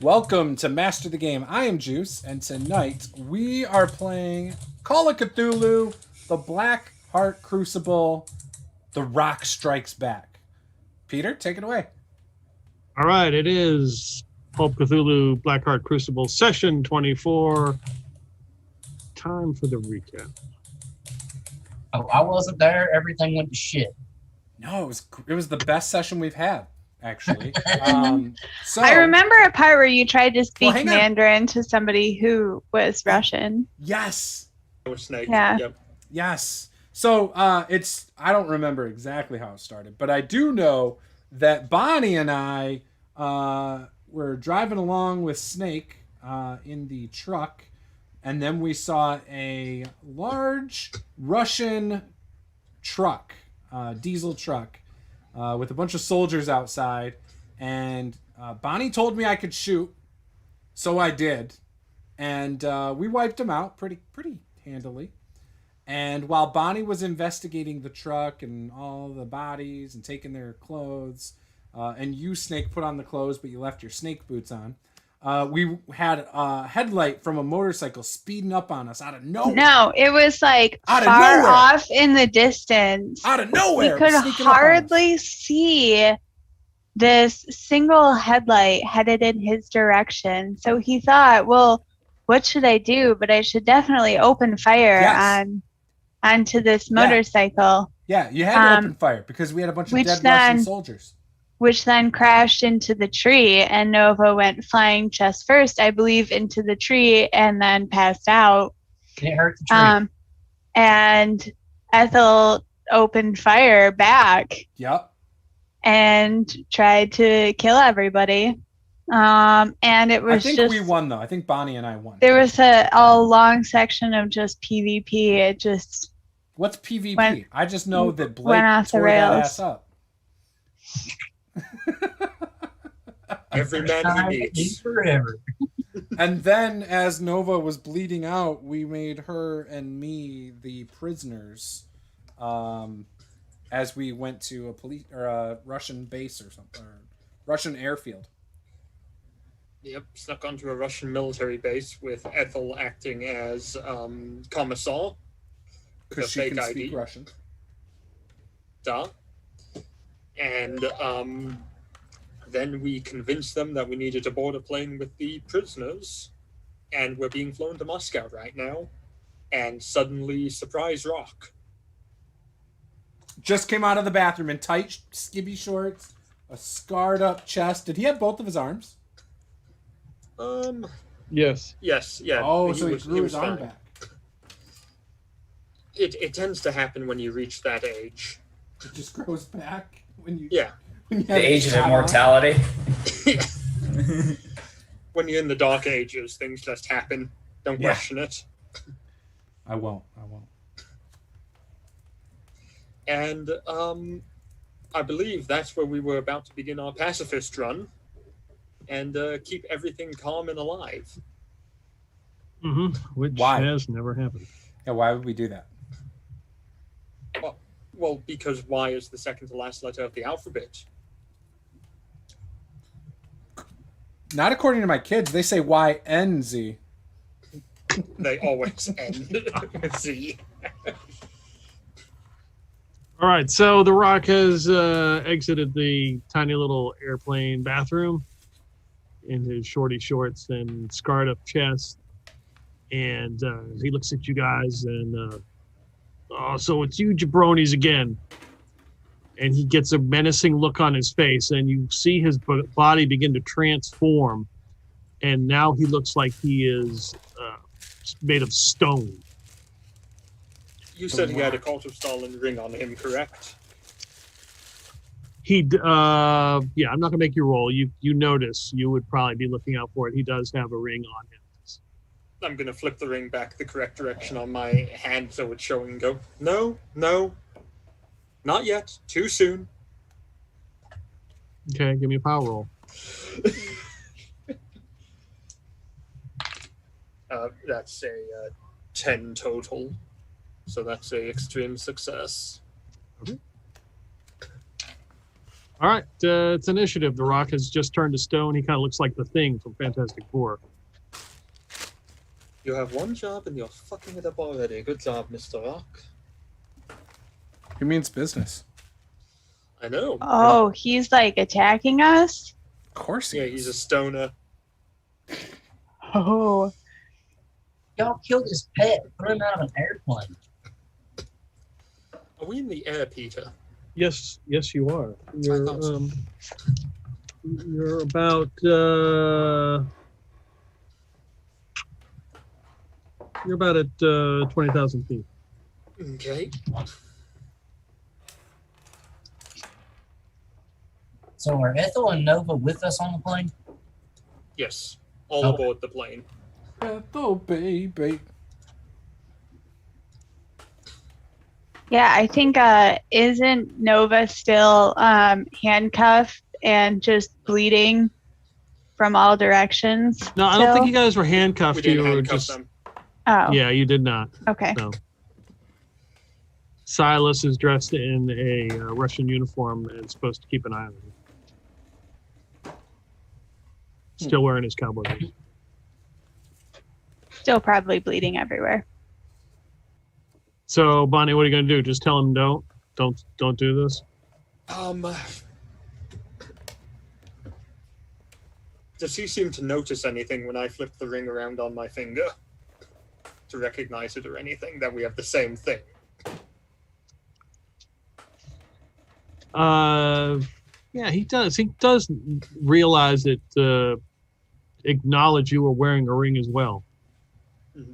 Welcome to Master the Game. I am Juice, and tonight we are playing Call of Cthulhu, the Black Heart Crucible, The Rock Strikes Back. Peter, take it away. All right, it is Pulp Cthulhu Blackheart Crucible Session 24. Time for the recap. Oh, I wasn't there. Everything went to shit. No, it was the best session we've had, actually. So I remember a part where you tried to speak hang on. Mandarin to somebody who was Russian. Yes, Snake. Yeah. Yep. yes. So I don't remember exactly how it started, but I do know that Bonnie and I were driving along with Snake in the truck, and then we saw a large Russian truck, diesel truck, with a bunch of soldiers outside, and Bonnie told me I could shoot, so I did, and we wiped them out pretty handily. And while Bonnie was investigating the truck and all the bodies and taking their clothes, and you, Snake, put on the clothes, but you left your snake boots on, we had a headlight from a motorcycle speeding up on us out of nowhere. No, it was like Out of far nowhere. off in the distance. Out of nowhere. We could sneaking up on us. hardly see this single headlight headed in his direction. So he thought, well, what should I do? But I should definitely open fire Yes. onto this motorcycle, Yeah, you had to open fire because we had a bunch of which dead then- Russian soldiers. which then crashed into the tree, and Nova went flying chest first, I believe, into the tree and then passed out. It hurt the tree. And Ethel opened fire back Yep. and tried to kill everybody. And it I was think just we won, though. I think Bonnie and I won. there was a long section of just PvP. It just What's PvP? went- I just know that Blake went off the tore that rails. ass up. Every man Time he to be needs. forever. And then, as Nova was bleeding out, we made her and me the prisoners, as we went to a police or a Russian base or something, or Russian airfield. Yep, snuck onto a Russian military base with Ethel acting as commissar. Because a she fake can ID. speak Russian. Duh. And then we convinced them that we needed to board a plane with the prisoners, and we're being flown to Moscow right now. And suddenly, surprise rock. Just came out of the bathroom in tight skibby shorts, a scarred up chest. Did he have both of his arms? Yes. Yes, yeah. Oh, so he grew his was arm fine. back. It tends to happen when you reach that age. It just grows back when you. Yeah. When you The have age of fat on. immortality. When you're in the dark ages, things just happen. Don't Yeah. question it. I won't. And I believe that's where we were about to begin our pacifist run and keep everything calm and alive. Which Why? has never happened. Yeah, why would we do that? Well, because Y is the second to last letter of the alphabet. Not according to my kids. They say YNZ. They always end with Z. All right, so The Rock has exited the tiny little airplane bathroom in his shorty shorts and scarred up chest. And he looks at you guys and, so it's you jabronis again. And he gets a menacing look on his face, and you see his body begin to transform. And now he looks like he is made of stone. You said he had a Cult of Stalin ring on him, correct? Yeah, I'm not gonna make you roll. You notice, you would probably be looking out for it. He does have a ring on him. I'm going to flip the ring back the correct direction on my hand so it's showing and go, no, not yet, too soon. Okay, give me a power roll. That's a 10 total. So that's a extreme success. Okay. All right, it's initiative. The Rock has just turned to stone. He kind of looks like the Thing from Fantastic Four. You have one job and you're fucking it up already. Good job, Mr. Rock. He means business. I know. Oh, he's like attacking us? Of course he Yeah, is. he's a stoner. Oh. Y'all killed his pet and threw him out of an airplane. Are we in the air, Peter? Yes, you are. You're thought so. you're about at 20,000 feet. Okay. So are Ethel and Nova with us on the plane? Yes. All Oh. aboard the plane. Oh, baby. Yeah, I think isn't Nova still handcuffed and just bleeding from all directions? No, I don't think you guys were handcuffed. We didn't You were handcuff just them. Oh, yeah, you did not. okay. No. Silas is dressed in a Russian uniform and is supposed to keep an eye on him. Still wearing his cowboy boots. Still probably bleeding everywhere. So, Bonnie, what are you going to do? Just tell him don't do this? Does he seem to notice anything when I flip the ring around on my finger? To recognize it or anything? That we have the same thing? Yeah, he does. He does realize it. Acknowledge you were wearing a ring as well. Mm-hmm.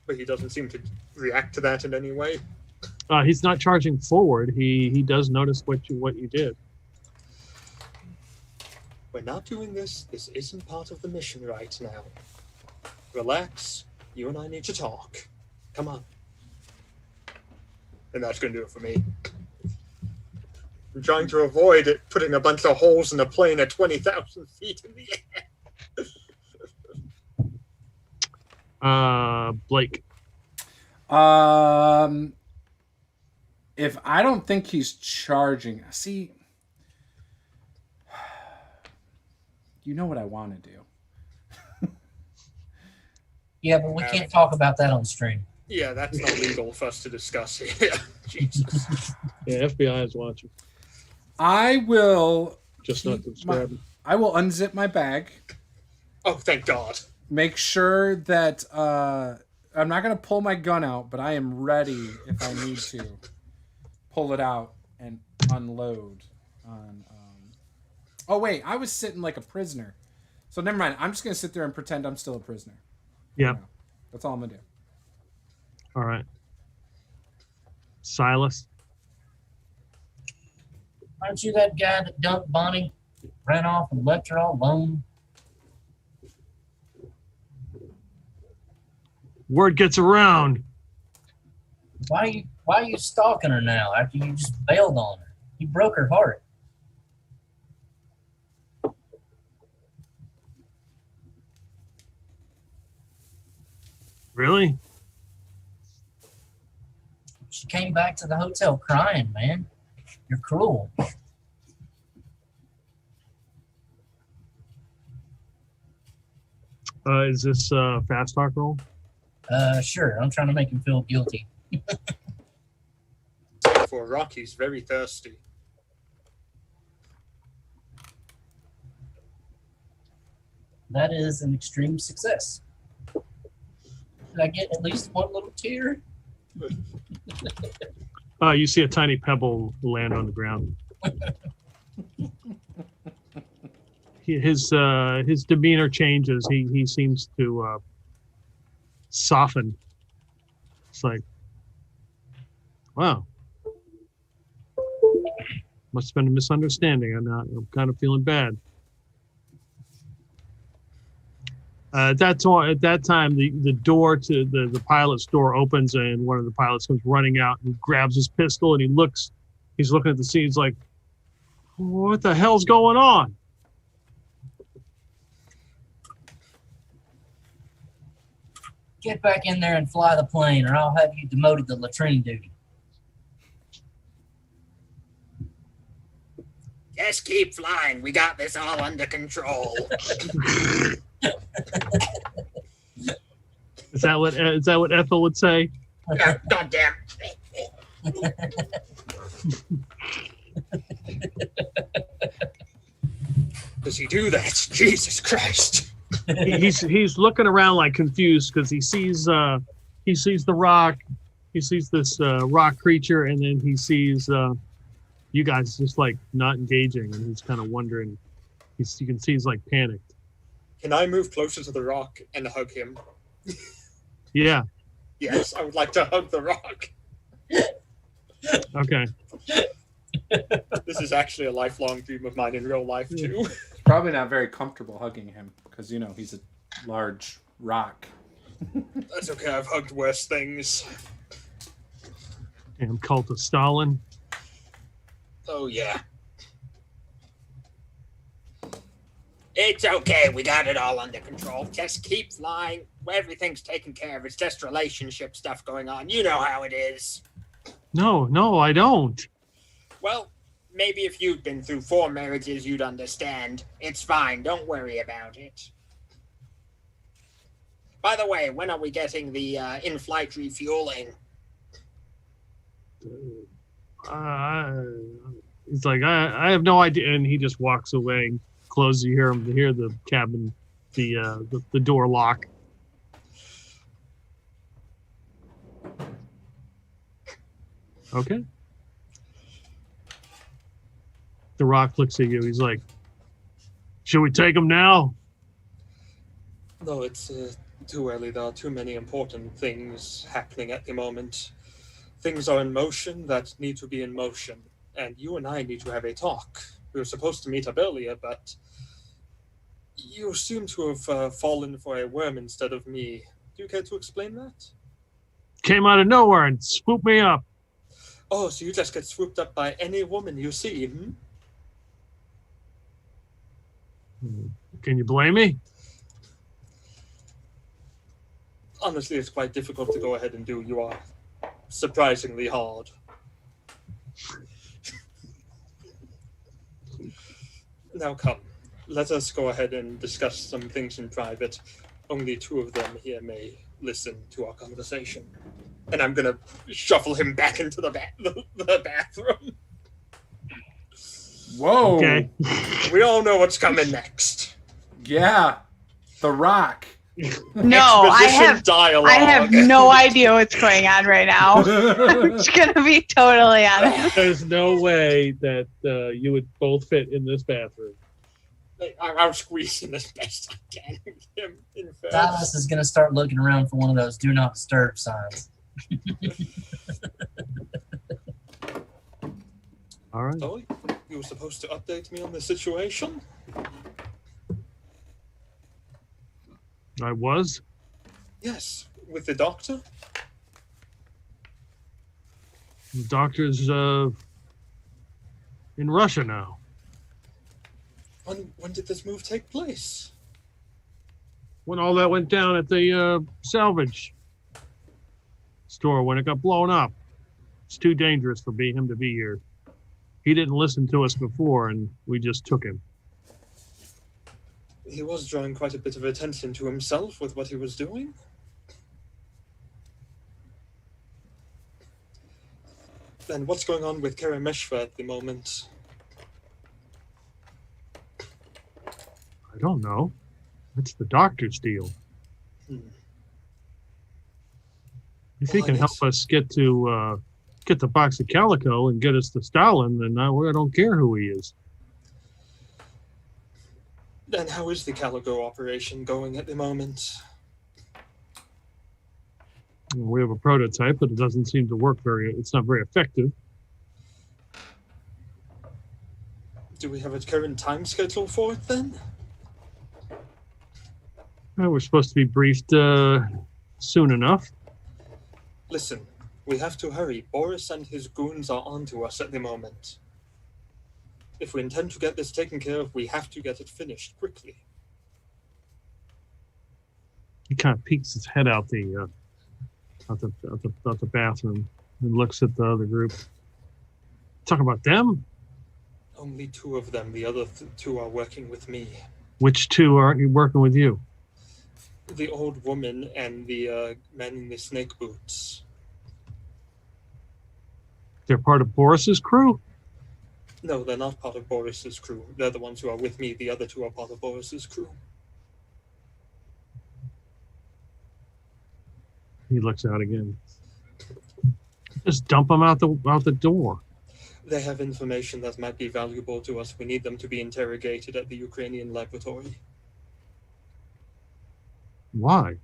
But he doesn't seem to react to that in any way. He's not charging forward. He does notice what you did. We're not doing this. This isn't part of the mission right now. Relax. You and I need to talk. Come on. And that's going to do it for me. I'm trying to avoid it putting a bunch of holes in a plane at 20,000 feet in the air. Blake. If I don't think he's charging, see, you know what I want to do. Yeah, but we can't talk about that on stream. Yeah, that's not legal for us to discuss here. Jesus. Yeah, FBI is watching. I will Just not subscribing. I will unzip my bag. Oh, thank God. Make sure that I'm not going to pull my gun out, but I am ready if I need to pull it out and unload on. Oh wait, I was sitting like a prisoner, so never mind. I'm just going to sit there and pretend I'm still a prisoner. Yeah, that's all I'm going to do. All right, Silas. Aren't you that guy that dumped Bonnie, ran off and left her all alone? Word gets around. Why are you stalking her now after you just bailed on her? You broke her heart. Really? She came back to the hotel crying, man. You're cruel. Is this fast talk roll? Sure. I'm trying to make him feel guilty. For Rocky's very thirsty. That is an extreme success. Did I get at least one little tear? You see a tiny pebble land on the ground. His demeanor changes. He seems to soften. It's like, wow, must have been a misunderstanding. I'm kind of feeling bad. At that time, the door to the pilot's door opens, and one of the pilots comes running out and grabs his pistol, and he's looking at the scene. He's like, what the hell's going on? Get back in there and fly the plane, or I'll have you demoted to latrine duty. Just keep flying. We got this all under control. Is that what Ethel would say? God damn. Does he do that? Jesus Christ. He's looking around like confused because he sees the rock, he sees this rock creature, and then he sees you guys just like not engaging, and he's kind of wondering. You can see he's like panicked. Can I move closer to the rock and hug him? Yeah. Yes, I would like to hug the rock. Okay. This is actually a lifelong dream of mine in real life too. It's probably not very comfortable hugging him because he's a large rock. That's okay. I've hugged worse things. Damn cult of Stalin. Oh yeah. It's okay. We got it all under control. Just keep flying. Everything's taken care of. It's just relationship stuff going on. You know how it is. No, I don't. Well, maybe if you'd been through 4 marriages, you'd understand. It's fine. Don't worry about it. By the way, when are we getting the in-flight refueling? He's like, I have no idea, and he just walks away. Closes. You hear the cabin, the door lock. Okay. The rock looks at you. He's like, should we take him now? No, it's too early. There are too many important things happening at the moment. Things are in motion that need to be in motion. And you and I need to have a talk. We were supposed to meet up earlier, but you seem to have fallen for a worm instead of me. Do you care to explain that? Came out of nowhere and swooped me up. Oh, so you just get swooped up by any woman you see, Can you blame me? Honestly, it's quite difficult to go ahead and do. You are surprisingly hard. Now come, let us go ahead and discuss some things in private. Only 2 of them here may listen to our conversation. And I'm gonna shuffle him back into the bathroom. Whoa. Okay. We all know what's coming next. Yeah. The rock. No, Exposition dialogue. I have no idea what's going on right now. I'm just gonna be totally honest. There's no way that you would both fit in this bathroom. I'm squeezing as best I can with him in first. Dallas is going to start looking around for one of those do not disturb signs. All right. Zoe, you were supposed to update me on the situation? I was. Yes, with the doctor? The doctor's in Russia now. When did this move take place? When all that went down at the salvage store, when it got blown up. It's too dangerous for him to be here. He didn't listen to us before, and we just took him. He was drawing quite a bit of attention to himself with what he was doing. And what's going on with Karameshva at the moment? I don't know. It's the doctor's deal. If he can help us get the box of calico and get us to Stalin, then I don't care who he is. And how is the Calico operation going at the moment? We have a prototype, but it doesn't seem to work it's not very effective. Do we have a current time schedule for it then? We're supposed to be briefed soon enough. Listen, we have to hurry. Boris and his goons are onto us at the moment. If we intend to get this taken care of, we have to get it finished quickly. He kind of peeks his head out the bathroom and looks at the other group. Talk about them? Oh Only 2 of them. The other 2 are working with me. Which 2 are you working with you? The old woman and the man in the snake boots. They're part of Boris's crew? No, they're not part of Boris's crew. They're the ones who are with me. The other 2 are part of Boris's crew. He looks out again. Just dump them out the door. They have information that might be valuable to us. We need them to be interrogated at the Ukrainian laboratory. Why?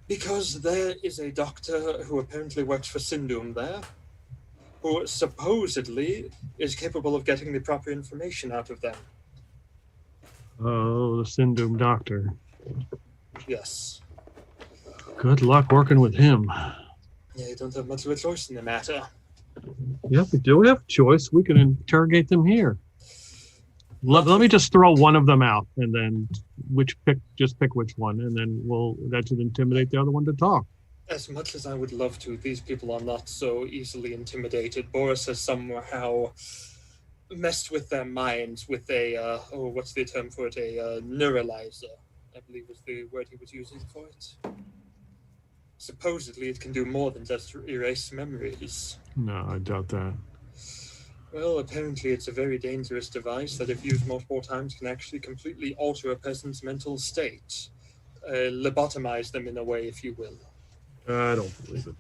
Because there is a doctor who apparently works for Sindum there, who supposedly is capable of getting the proper information out of them. Oh, the Sindum doctor. Yes. Good luck working with him. Yeah, you don't have much of a choice in the matter. Yeah, we do have a choice. We can interrogate them here. Let me just throw one of them out, and then just pick which one, and then that should intimidate the other one to talk. As much as I would love to, these people are not so easily intimidated. Boris has somehow messed with their minds with a, what's the term for it? A neuralizer, I believe was the word he was using for it. Supposedly it can do more than just erase memories. No, I doubt that. Well, apparently it's a very dangerous device that if used multiple times can actually completely alter a person's mental state. Lobotomize them in a way, if you will. I don't believe it.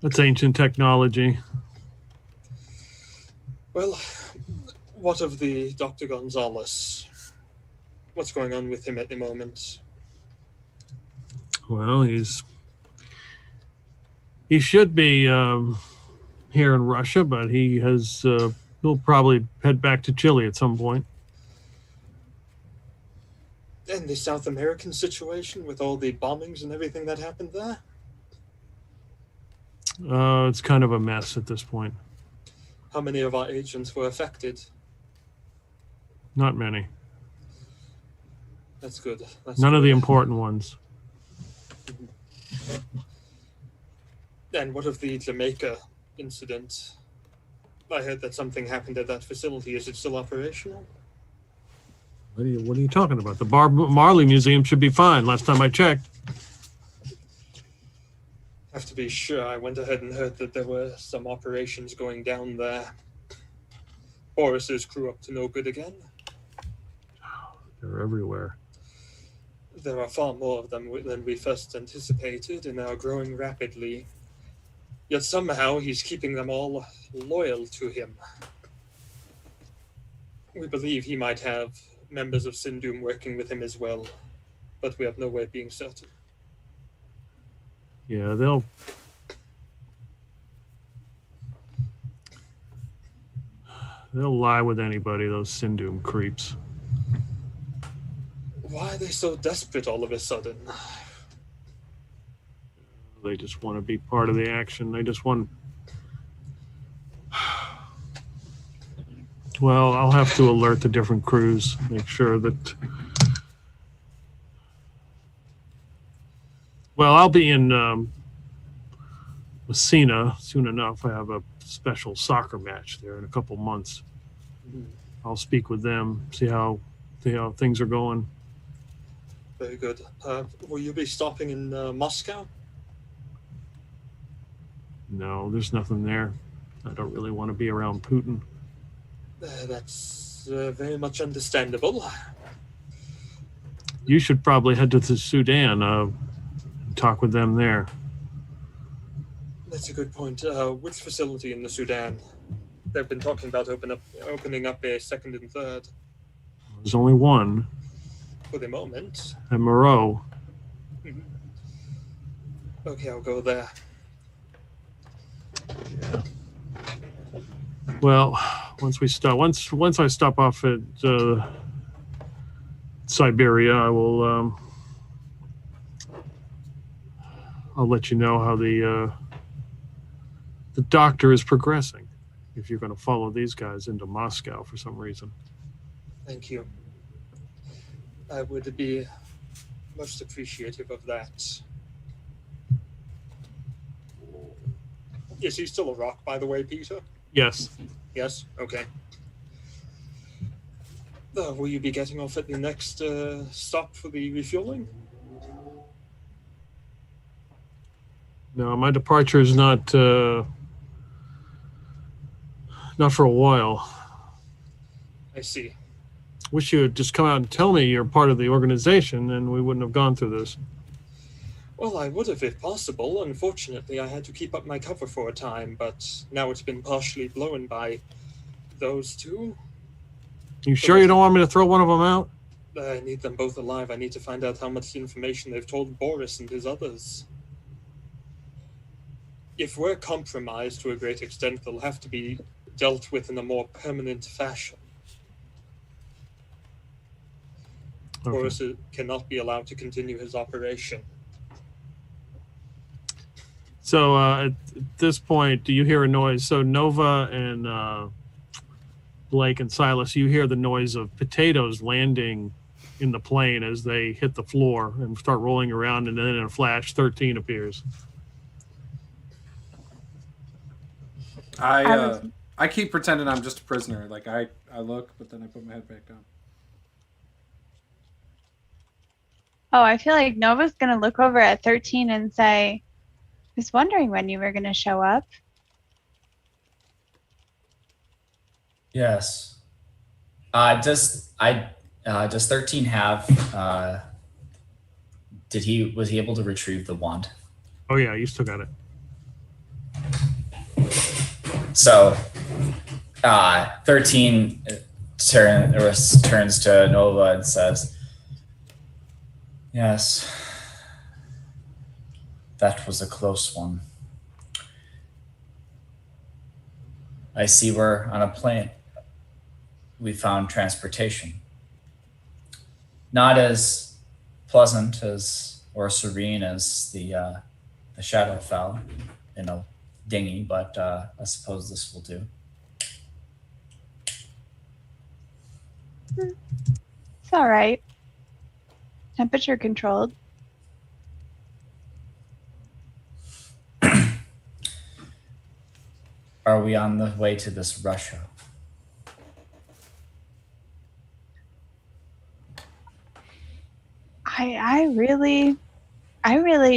That's ancient technology. Well, what of the Dr. Gonzalez? What's going on with him at the moment? Well, he should be here in Russia, but he'll probably head back to Chile at some point. And the South American situation with all the bombings and everything that happened there? It's kind of a mess at this point. How many of our agents were affected? Not many. That's good. None of the important ones. And what of the Jamaica incident? I heard that something happened at that facility. Is it still operational? What are you talking about? The Marley Museum should be fine. Last time I checked. Have to be sure. I went ahead and heard that there were some operations going down there. Boris's crew up to no good again. They're everywhere. There are far more of them than we first anticipated, and they are growing rapidly. Yet somehow he's keeping them all loyal to him. We believe he might have members of Sindum working with him as well, but we have no way of being certain. Yeah, they'll lie with anybody, those Sindum creeps. Why are they so desperate all of a sudden? They just want to be part of the action. They just want... Well, I'll have to alert the different crews, make sure that... Well, I'll be in Messina soon enough. I have a special soccer match there in a couple months. I'll speak with them, see how things are going. Very good. Will you be stopping in Moscow? No, there's nothing there. I don't really want to be around Putin. That's very much understandable. You should probably head to the Sudan and talk with them there. That's a good point. Which facility in the Sudan? They've been talking about opening up a second and third. There's only one. For the moment. At Moreau. Okay, I'll go there. Yeah. Well, once I stop off at Siberia, I will. I'll let you know how the doctor is progressing. If you're going to follow these guys into Moscow for some reason. Thank you. I would be most appreciative of that. Is he still a rock, by the way, Peter? Yes. Yes? Okay. Will you be getting off at the next stop for the refueling? No, my departure is not for a while. I see. Wish you would just come out and tell me you're part of the organization, and we wouldn't have gone through this. Well, I would have if possible. Unfortunately, I had to keep up my cover for a time, but now it's been partially blown by those two. You sure you don't want me to throw one of them out? I need them both alive. I need to find out how much information they've told Boris and his others. If we're compromised to a great extent, they'll have to be dealt with in a more permanent fashion. Okay. Boris cannot be allowed to continue his operation. So at this point, do you hear a noise? So Nova and Blake and Silas, you hear the noise of potatoes landing in the plane as they hit the floor and start rolling around, and then in a flash, 13 appears. I keep pretending I'm just a prisoner. Like I look, but then I put my head back down. Oh, I feel like Nova's gonna look over at 13 and say, I was wondering when you were gonna show up. Yes. Does 13 have was he able to retrieve the wand? Oh yeah, you still got it. So 13 turns to Nova and says, "Yes, that was a close one. I see we're on a plane. We found transportation. Not as pleasant as or serene as the Shadowfell in a dinghy, but I suppose this will do." It's all right. Temperature controlled. Are we on the way to this Russia? I really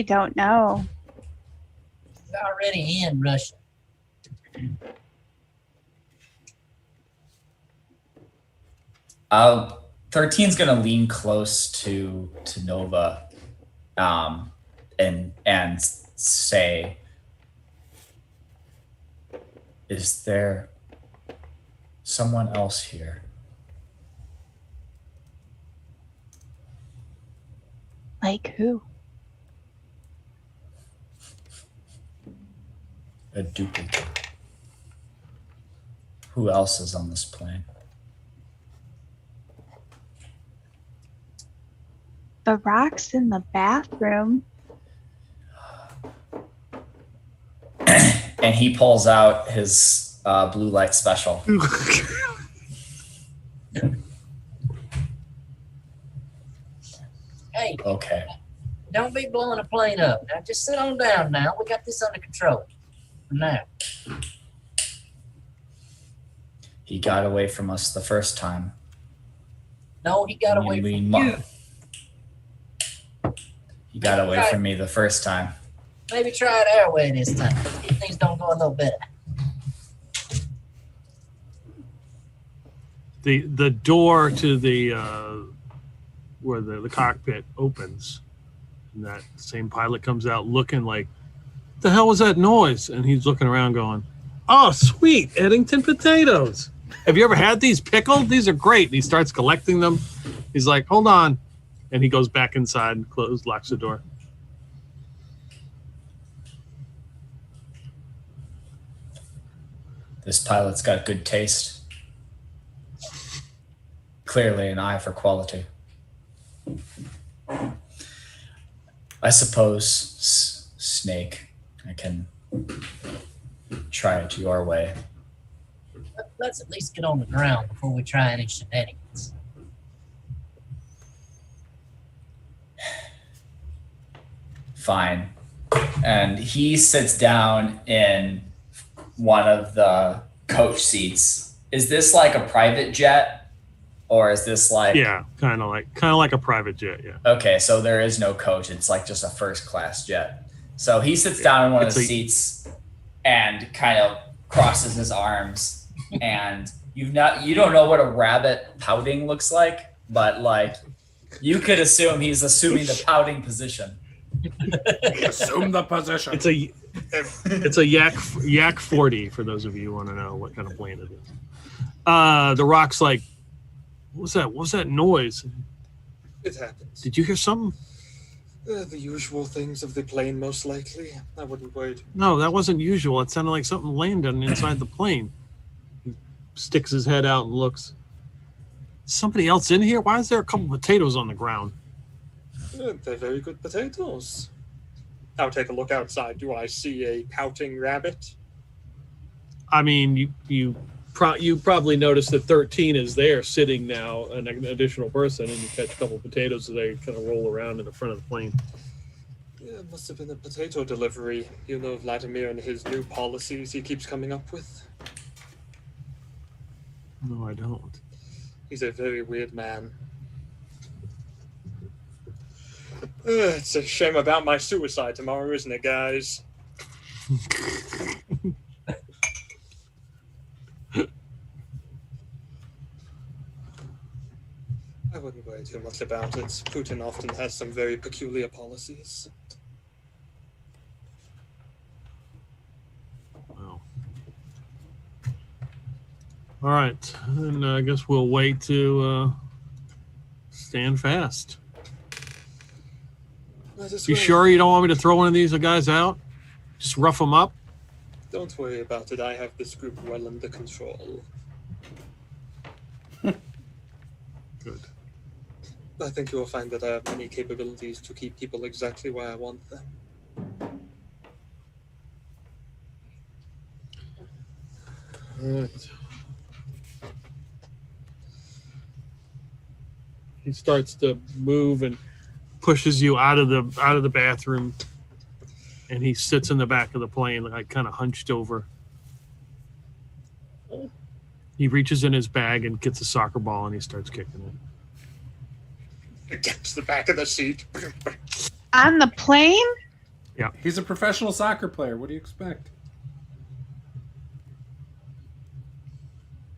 don't know. It's already in Russia. 13's gonna lean close to Nova, and say, "Is there someone else here?" Like who? A duplicate. Who else is on this plane? The rocks in the bathroom. And he pulls out his blue light special. Hey, Okay. don't be blowing a plane up. Now just sit on down now. We got this under control. For now. He got away from us the first time. No, he got away We from mu- you. He got away from me the first time. Maybe try it our way this time. See if things don't go a little better. The door to the where the cockpit opens, and that same pilot comes out looking like, "The hell was that noise?" And he's looking around going, "Oh, sweet, Eddington potatoes. Have you ever had these pickled? These are great." And he starts collecting them. He's like, "Hold on." And he goes back inside and locks the door. This pilot's got good taste. Clearly an eye for quality. I suppose, Snake, I can try it your way. Let's at least get on the ground before we try any shenanigans. Fine. And he sits down in one of the coach seats. Is this like a private jet, or is this like? Yeah, kind of like a private jet. Yeah. Okay, so there is no coach. It's like just a first class jet. So he sits down in one of the seats and kind of crosses his arms, and you don't know what a rabbit pouting looks like, but like you could assume he's assuming the pouting position. Assume the position. It's a Yak 40 for those of you who want to know what kind of plane it is. The Rock's like, what was that noise? It happens. Did you hear something? The usual things of the plane, most likely. I wouldn't worry. No, that wasn't usual. It sounded like something landed inside the plane. He sticks his head out and looks. Somebody else in here? Why is there a couple potatoes on the ground? They're very good potatoes. I'll take a look outside. Do I see a pouting rabbit? I mean, you probably noticed that 13 is there sitting now, an additional person, and you catch a couple potatoes as they kind of roll around in the front of the plane. Yeah, it must have been a potato delivery. You know Vladimir and his new policies he keeps coming up with? No, I don't. He's a very weird man. It's a shame about my suicide tomorrow, isn't it, guys? I wouldn't worry too much about it. Putin often has some very peculiar policies. Wow. All right, and I guess we'll wait to stand fast. You sure you don't want me to throw one of these guys out? Just rough them up? Don't worry about it. I have this group well under control. Good. I think you will find that I have many capabilities to keep people exactly where I want them. All right. He starts to move and pushes you out of the bathroom, and he sits in the back of the plane, like kind of hunched over. He reaches in his bag and gets a soccer ball, and he starts kicking it Against the back of the seat. On the plane? Yeah. He's a professional soccer player. What do you expect?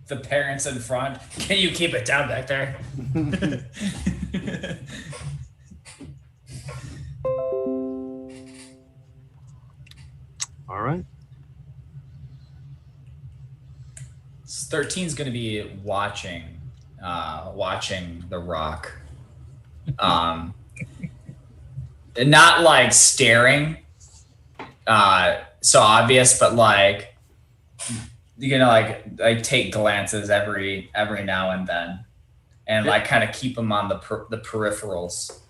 The parents in front. Can you keep it down back there? All right. 13's going to be watching The Rock. Not like staring, so obvious, but like, you know, like take glances every now and then, and like kind of keep them on the peripherals.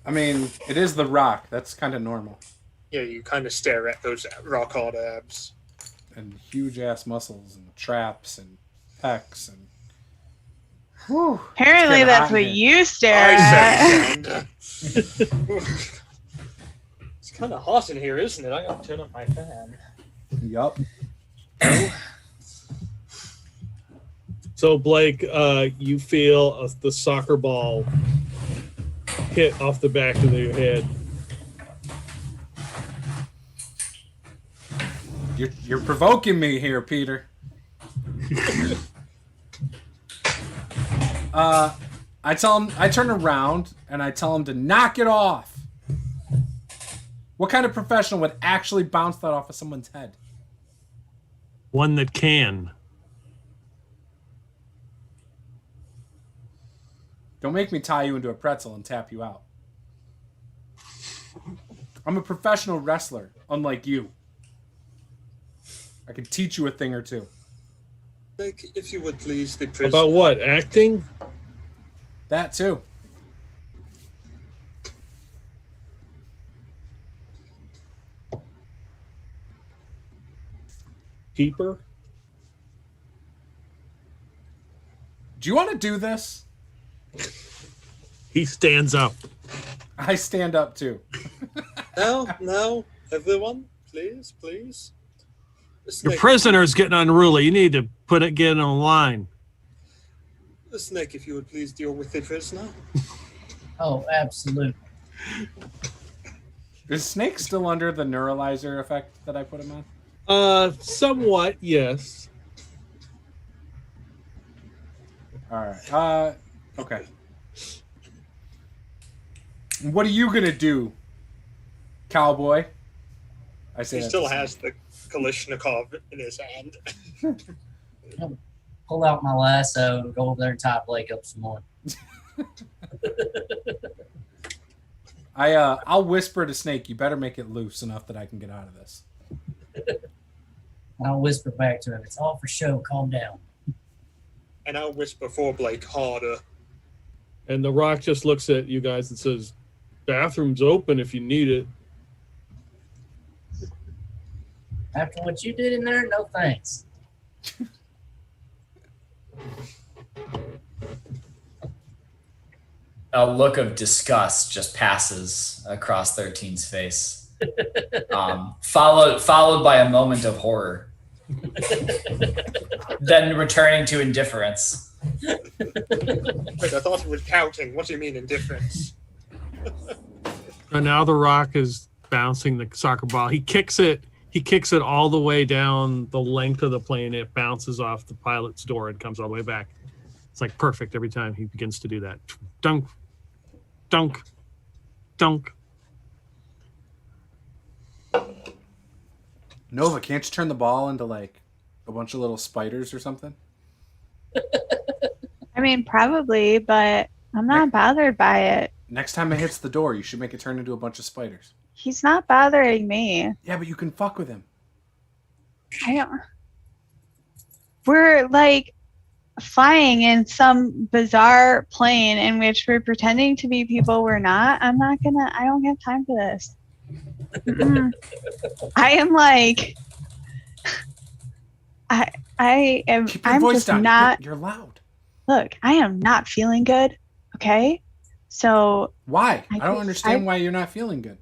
I mean, it is The Rock. That's kind of normal. Yeah, you kind of stare at those rock-hard abs. And huge-ass muscles and traps and pecs and... Whew, Apparently it's that's hot what in here. you stare at. It's kind of hot in here, isn't it? I gotta turn up my fan. Yup. So Blake, you feel the soccer ball hit off the back of your head. You're provoking me here, Peter. I tell him, I turn around and I tell him to knock it off. What kind of professional would actually bounce that off of someone's head? One that can. Don't make me tie you into a pretzel and tap you out. I'm a professional wrestler, unlike you. I can teach you a thing or two. Like, if you would please, the prisoner. About what? Acting? That too. Keeper? Do you want to do this? He stands up. I stand up too. No, everyone, please. Your prisoner's getting unruly. You need to get in line. The snake, if you would please deal with the prisoner. Oh, absolutely. Is Snake still under the neuralizer effect that I put him on? Somewhat, yes. All right. Okay. What are you gonna do, cowboy? I say He that still to Snake. has the Kalashnikov in his hand. Pull out my lasso and go over there and tie Blake up some more. I'll whisper to Snake, you better make it loose enough that I can get out of this. I'll whisper back to him, it's all for show, calm down. And I'll whisper for Blake harder. And the Rock just looks at you guys and says, bathroom's open if you need it. After what you did in there, no thanks. A look of disgust just passes across 13's face, followed by a moment of horror, then returning to indifference. Wait, I thought it was pouting. What do you mean indifference? And now the Rock is bouncing the soccer ball. He kicks it all the way down the length of the plane. It bounces off the pilot's door and comes all the way back. It's like perfect every time he begins to do that. Dunk, dunk, dunk. Nova, can't you turn the ball into like a bunch of little spiders or something? I mean, probably, but I'm not bothered by it. Next time it hits the door, you should make it turn into a bunch of spiders. He's not bothering me. Yeah, but you can fuck with him. I don't. We're like flying in some bizarre plane in which we're pretending to be people we're not. I don't have time for this. I am like, I am. Keep your I'm voice just down. not. You're loud. Look, I am not feeling good. Okay, so Why? I don't guess understand why you're not feeling good.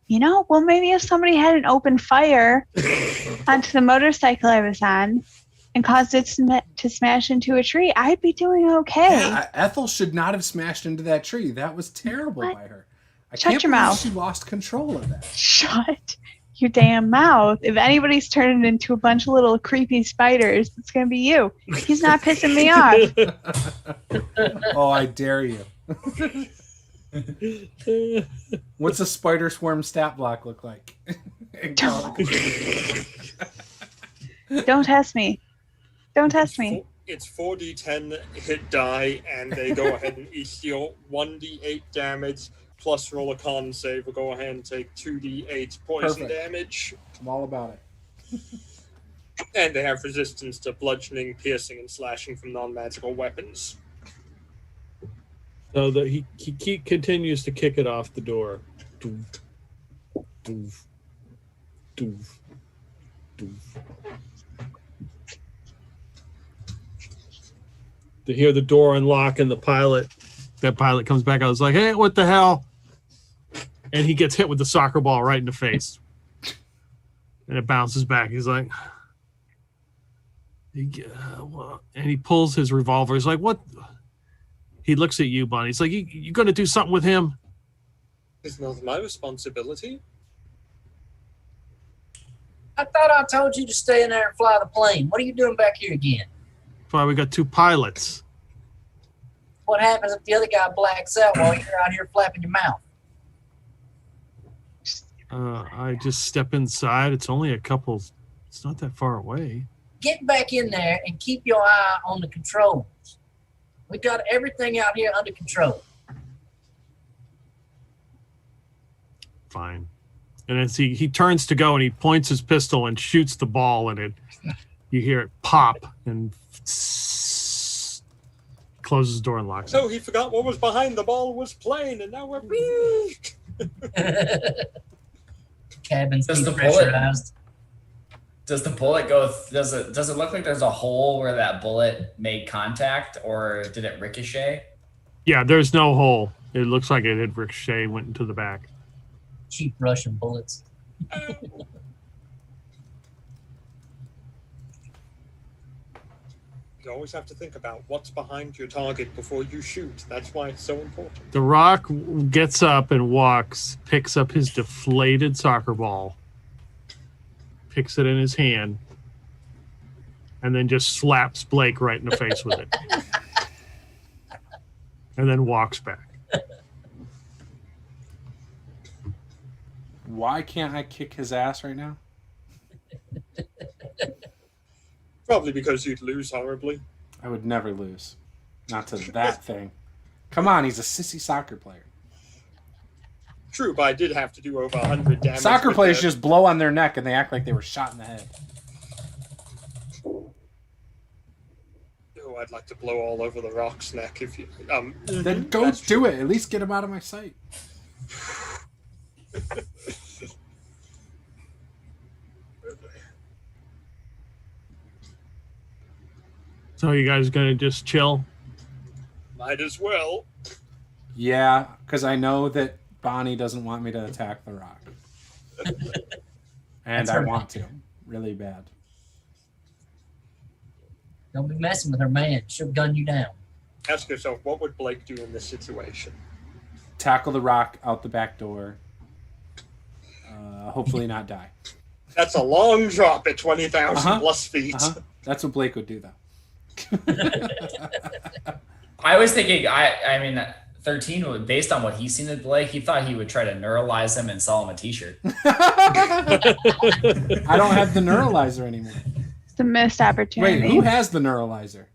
well, maybe if somebody had an open fire onto the motorcycle I was on and caused it to smash into a tree, I'd be doing okay. Yeah, Ethel should not have smashed into that tree. That was terrible What? by her. I Shut can't your believe mouth. she lost control of that. Shut your damn mouth. If anybody's turning into a bunch of little creepy spiders, it's going to be you. He's not pissing me off. Oh, I dare you. What's a spider swarm stat block look like? Don't test me. Don't test me. It's 4d10 hit die, and they go ahead and each deal 1d8 damage, plus roll a con save. We'll go ahead and take 2d8 poison Perfect. damage. I'm all about it. And they have resistance to bludgeoning, piercing, and slashing from non-magical weapons. So that he continues to kick it off the door. Doof, doof, doof, doof. To hear the door unlock and that pilot comes back. I was like, hey, what the hell? And he gets hit with the soccer ball right in the face. And it bounces back. He's like, and he pulls his revolver. He's like, what? He looks at you, Bonnie. He's like, you going to do something with him? It's not my responsibility. I thought I told you to stay in there and fly the plane. What are you doing back here again? That's why we got two pilots. What happens if the other guy blacks out while you're out here flapping your mouth? I just step inside. It's only it's not that far away. Get back in there and keep your eye on the controls. We got everything out here under control. Fine. And as he turns to go and he points his pistol and shoots the ball and you hear it pop and closes the door and locks it. So he forgot what was behind the ball was plane, and now we're... Cabin's Does the depressurized. Does the bullet go? Does it look like there's a hole where that bullet made contact, or did it ricochet? Yeah, there's no hole. It looks like it had ricocheted, went into the back. Cheap Russian bullets. You always have to think about what's behind your target before you shoot. That's why it's so important. The Rock gets up and walks, picks up his deflated soccer ball, picks it in his hand, and then just slaps Blake right in the face with it. And then walks back. Why can't I kick his ass right now? Probably because you'd lose horribly. I would never lose. Not to that thing. Come on, he's a sissy soccer player. True, but I did have to do over 100 damage. Soccer with players that. just blow on their neck and they act like they were shot in the head. Oh, I'd like to blow all over the Rock's neck if you. Then go do it. At least get him out of my sight. So you guys gonna just chill? Might as well. Yeah, because I know that Bonnie doesn't want me to attack the Rock. And That's I her want to. Really bad. Don't be messing with her, man. She'll gun you down. Ask yourself, what would Blake do in this situation? Tackle the Rock out the back door. Hopefully not die. That's a long drop at 20,000 plus feet. That's what Blake would do, though. I was thinking, I mean, 13, based on what he's seen at Blake, he thought he would try to neuralize him and sell him a t-shirt. I don't have the neuralizer anymore. It's a missed opportunity. Wait, who has the neuralizer?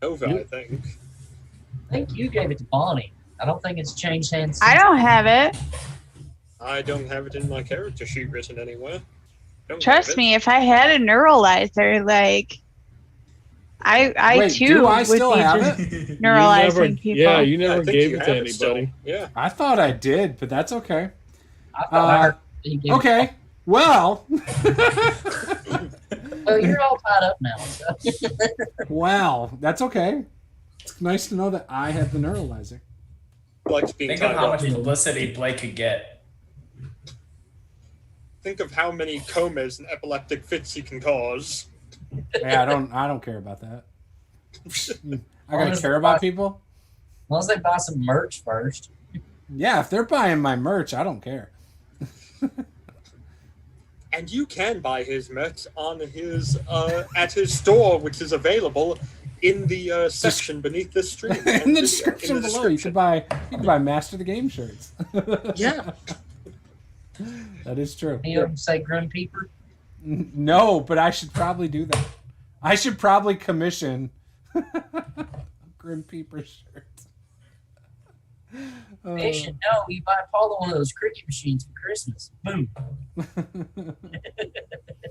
Nova, I think. I think you gave it to Bonnie. I don't think it's changed hands. I don't have it. I don't have it in my character sheet written anywhere. Don't Trust have it. me, if I had a neuralizer, like I Wait, too do I would still be have just it? neuralizing people. Yeah, you Yeah, I never think gave you it to have still. anybody. Yeah. I thought I did, but that's okay. I thought I heard he gave Okay, well. Oh, you're all tied up now. So. Well, that's okay. It's nice to know that I have the neuralizer. Blake's being Think of tied how up. much publicity Blake could get. Think of how many comas and epileptic fits he can cause. Yeah, I don't care about that. I gotta Honestly, care about people. As long as they buy some merch first. Yeah, if they're buying my merch, I don't care. And you can buy his merch on his at his store, which is available in the section beneath this stream. In the description below, you can buy Master the Game shirts. Yeah. That is true. You say Grim Peeper? No, but I should probably do that. I should probably commission Grim Peeper shirt. They should know you buy Paula one of those cricket machines for Christmas. Boom.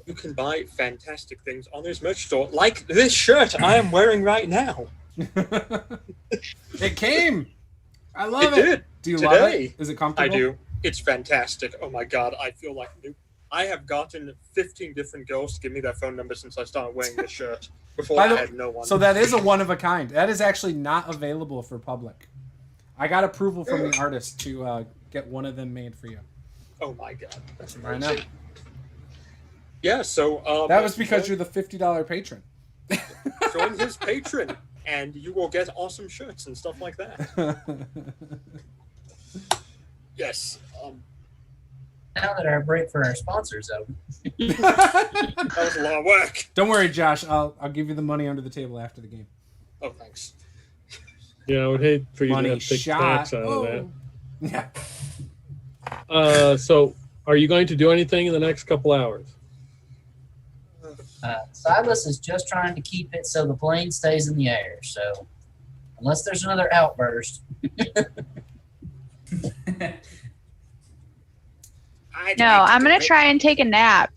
You can buy fantastic things on his merch store, like this shirt I am wearing right now. It came. I love It it. did. Do you Today. love it? Is it I comfortable? do. It's fantastic. Oh my god, I feel like new. I have gotten 15 different girls to give me their phone number since I started wearing this shirt. Before By I the- had no one. So that is a one of a kind. That is actually not available for public. I got approval from the artist to get one of them made for you. Oh my god, that's I know. amazing. Yeah, so That was because you're the $50 patron. join his patron, and you will get awesome shirts and stuff like that. Yes. Now that our break for our sponsors over. That was a lot of work. Don't worry, Josh. I'll give you the money under the table after the game. Oh, thanks. Yeah, I would hate for you to Money have to take shot. tax out of Oh. Yeah. that. So, are you going to do anything in the next couple hours? Silas is just trying to keep it so the plane stays in the air. So, unless there's another outburst. No, I'm gonna try and take a nap.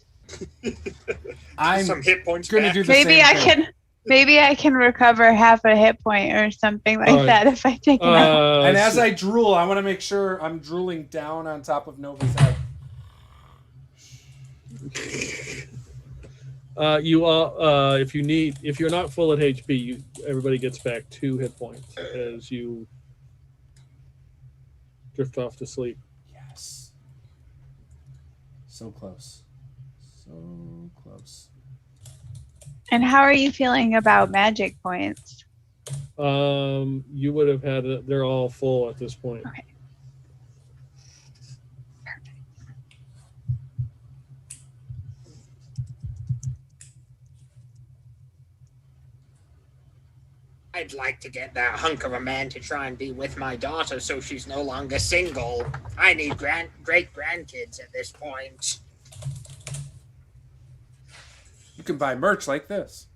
I'm some hit points gonna back. do the Maybe same I thing. can. Maybe I can recover half a hit point or something like Alright. that if I take a nap. And as I drool, I want to make sure I'm drooling down on top of Nova's head. You all, if you're not full at HP, everybody gets back 2 hit points as you drift off to sleep. Yes. So close. So close. And how are you feeling about magic points? You would have had it. They're all full at this point. Okay. I'd like to get that hunk of a man to try and be with my daughter so she's no longer single. I need great grandkids at this point. You can buy merch like this.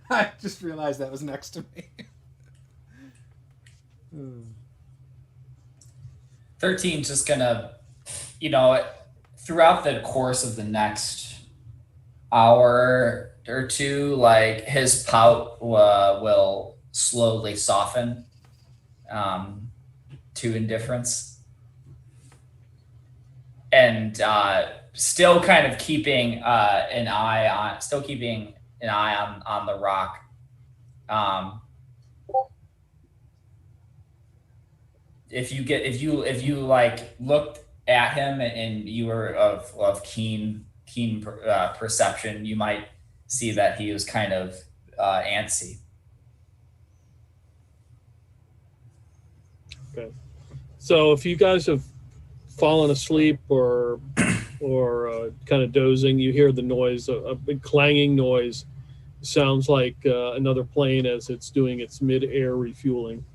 I just realized that was next to me. 13's just gonna, throughout the course of the next hour or two, like his pout will slowly soften to indifference, and still kind of keeping an eye on the rock. If you like looked at him and you were of keen perception, you might see that he was kind of antsy. Okay. So if you guys have fallen asleep or kind of dozing, you hear the noise, a big clanging noise. Sounds like another plane as it's doing its mid-air refueling.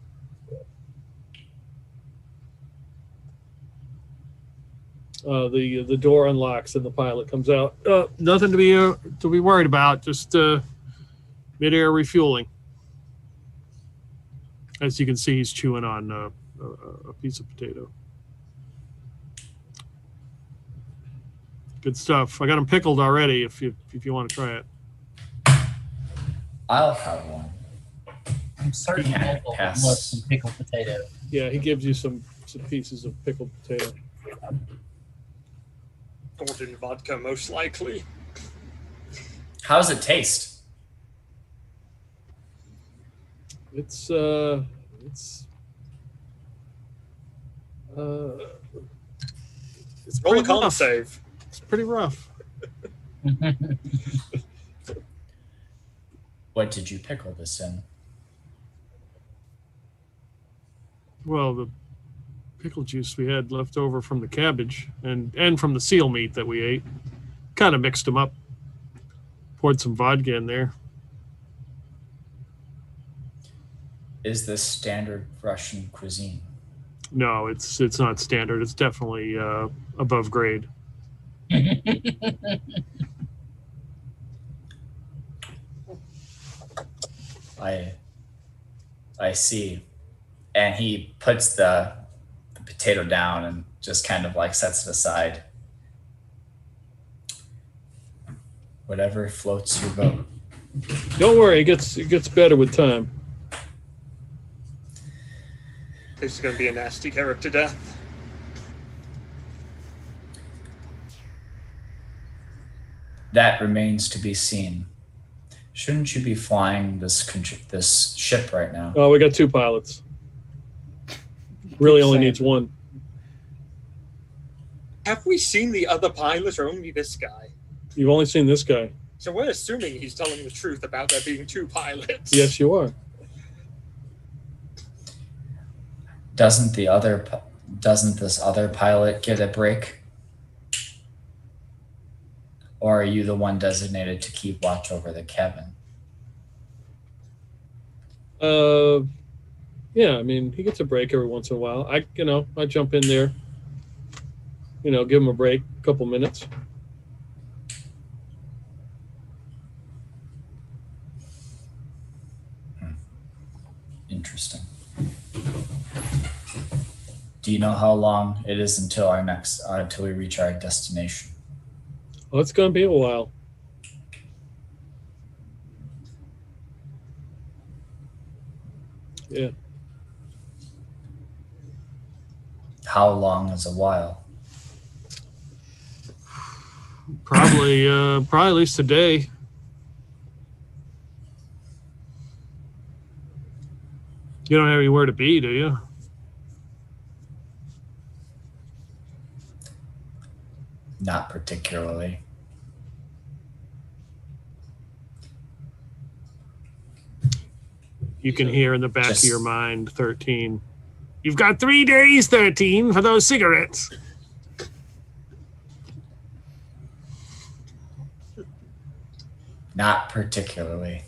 The door unlocks and the pilot comes out. Nothing to be worried about. Just mid-air refueling. As you can see, he's chewing on a piece of potato. Good stuff. I got them pickled already. If you want to try it. I'll have one. I'm certain Michael Pass. loves some pickled potato. Yeah, he gives you some pieces of pickled potato. Golden vodka, most likely. How does it taste? It's Roll a pretty con rough. save. It's pretty rough. What did you pickle this in? Well, the pickle juice we had left over from the cabbage and from the seal meat that we ate, kind of mixed them up. Poured some vodka in there. Is this standard Russian cuisine? No, it's not standard. It's definitely above grade. I see. And he puts the potato down and just kind of like sets it aside. Whatever floats your boat. Don't worry, it gets better with time. This is going to be a nasty character death. That remains to be seen. Shouldn't you be flying this ship right now? Oh, we got 2 pilots. Really only needs 1. Have we seen the other pilot or only this guy? You've only seen this guy. So we're assuming he's telling the truth about there being 2 pilots. Yes, you are. Doesn't this other pilot get a break? Or are you the one designated to keep watch over the cabin? Yeah, I mean, he gets a break every once in a while. I jump in there, give him a break, a couple minutes. Interesting. Do you know how long it is until we reach our destination? Well, it's going to be a while. Yeah. How long is a while? Probably at least a day. You don't have anywhere to be, do you? Not particularly. You can hear in the back of your mind, 13. You've got 3 days, 13, for those cigarettes. Not particularly.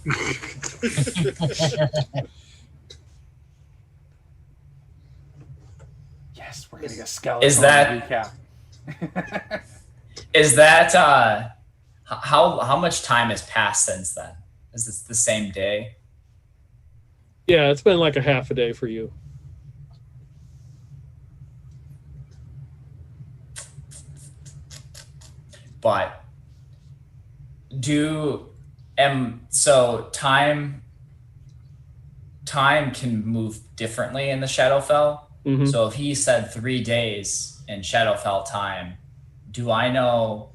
Yes, we're getting a skeleton recap. Is that how much time has passed since then? Is this the same day? Yeah, it's been like a half a day for you. But so time can move differently in the Shadowfell. Mm-hmm. So if he said 3 days in Shadowfell time, do I know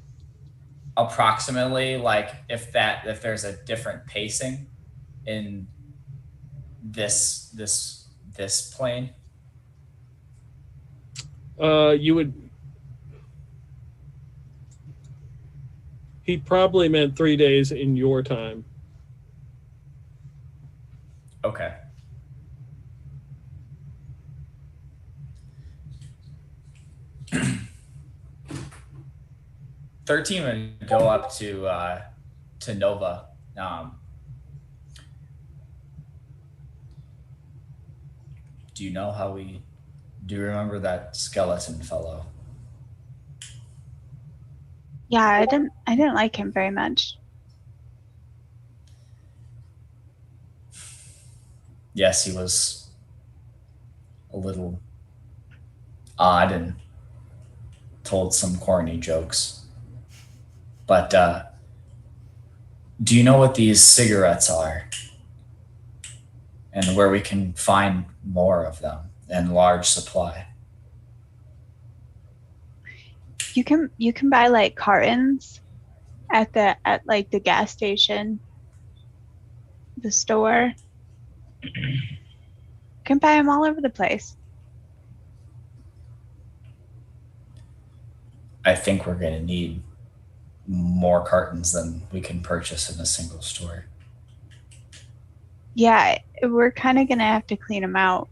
approximately like if there's a different pacing in this plane? You would. He probably meant 3 days in your time. Okay. $13 would go up to Nova. Do you know how do you remember that skeleton fellow? Yeah, I didn't like him very much. Yes, he was a little odd and told some corny jokes. But do you know what these cigarettes are? And where we can find more of them in large supply? You can buy like cartons at like the gas station, the store. You can buy them all over the place. I think we're going to need more cartons than we can purchase in a single store. Yeah, we're kind of gonna have to clean them out.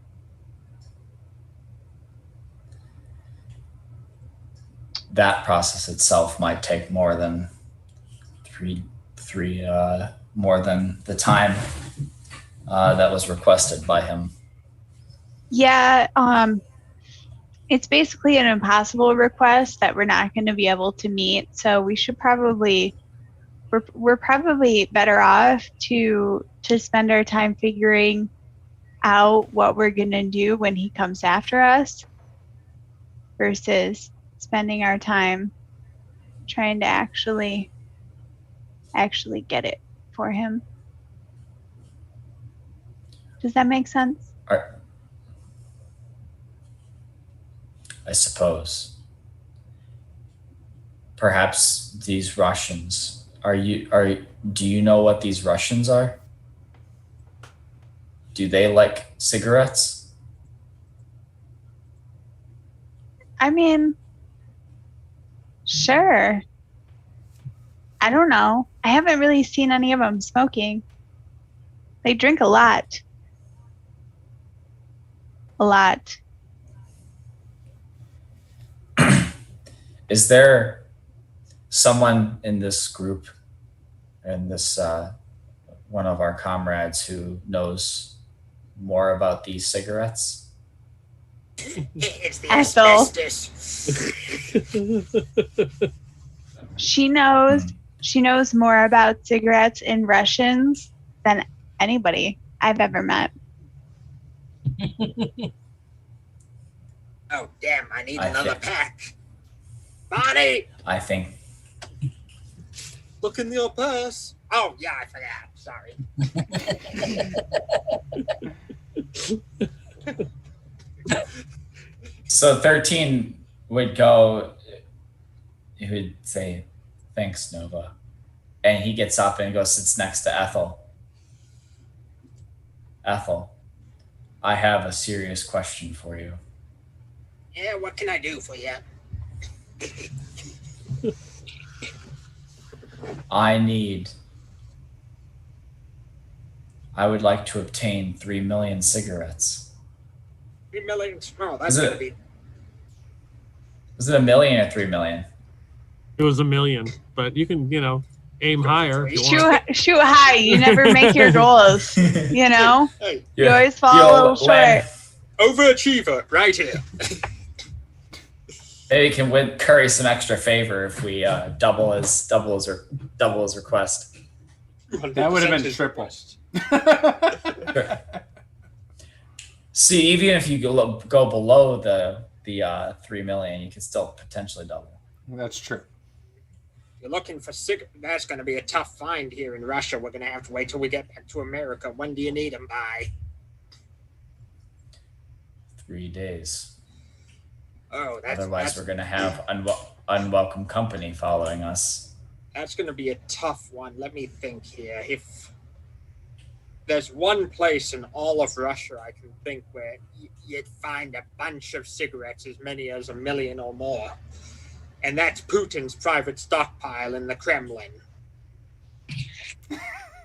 That process itself might take more than more than the time that was requested by him. Yeah, it's basically an impossible request that we're not going to be able to meet. So we should we're probably better off to spend our time figuring out what we're going to do when he comes after us versus spending our time trying to actually get it for him. Does that make sense? I suppose. Perhaps these Russians do you know what these Russians are? Do they like cigarettes? I mean, sure. I don't know. I haven't really seen any of them smoking. They drink a lot. A lot. Is there someone in this group and this one of our comrades who knows more about these cigarettes? It's the Ethel. asbestos. She knows more about cigarettes and Russians than anybody I've ever met. Oh, damn, I need I another think- pack. Bonnie, I think look in your purse. Oh, yeah, I forgot. Sorry. so. 13 would go. He would say, "Thanks, Nova," and he gets up and goes sits next to Ethel. Ethel, I have a serious question for you. Yeah, what can I do for you? I need I would like to obtain 3 million cigarettes. 3 million. Oh, that's Is gonna it- be. Was it 1 million or 3 million? It was 1 million, but you can, aim higher if you want. Shoot high. You never make your goals. You know, Hey, you always fall a little Len, short. overachiever, right here. maybe we can curry some extra favor if we double his request. That would have 100% been his triple. request. See, even if you go below the 3 million, you can still potentially double. That's true. You're looking for That's going to be a tough find here in Russia. We're going to have to wait till we get back to America. When do you need them by? 3 days. Oh, Otherwise, we're going to have unwelcome company following us. That's going to be a tough one. Let me think here. If there's one place in all of Russia I can think where you'd find a bunch of cigarettes, as many as 1 million or more, and that's Putin's private stockpile in the Kremlin.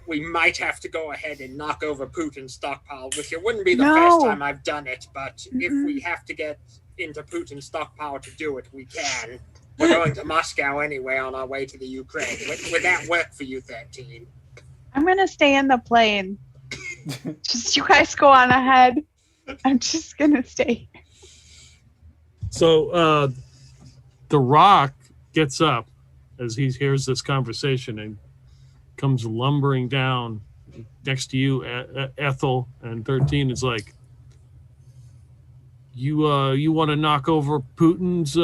We might have to go ahead and knock over Putin's stockpile, which it wouldn't be the first time I've done it, but if we have to get into Putin's stockpile to do it, we can. We're going to Moscow anyway on our way to the Ukraine. Would that work for you, 13? I'm gonna stay in the plane. Just you guys go on ahead. I'm just gonna stay. So the Rock gets up as he hears this conversation and comes lumbering down next to you, Ethel, and 13 is like, you want to knock over Putin's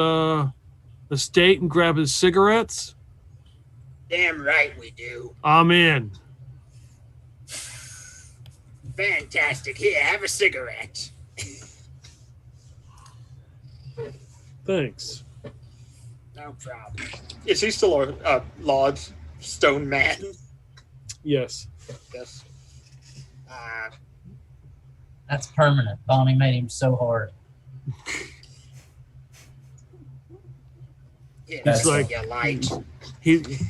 estate and grab his cigarettes? Damn right we do. I'm in. Fantastic. Here, have a cigarette. Thanks. No problem. Is he still a Lord Stone Man? Yes. Yes. That's permanent. Bonnie made him so hard. Yeah, That's that's like- your light. He's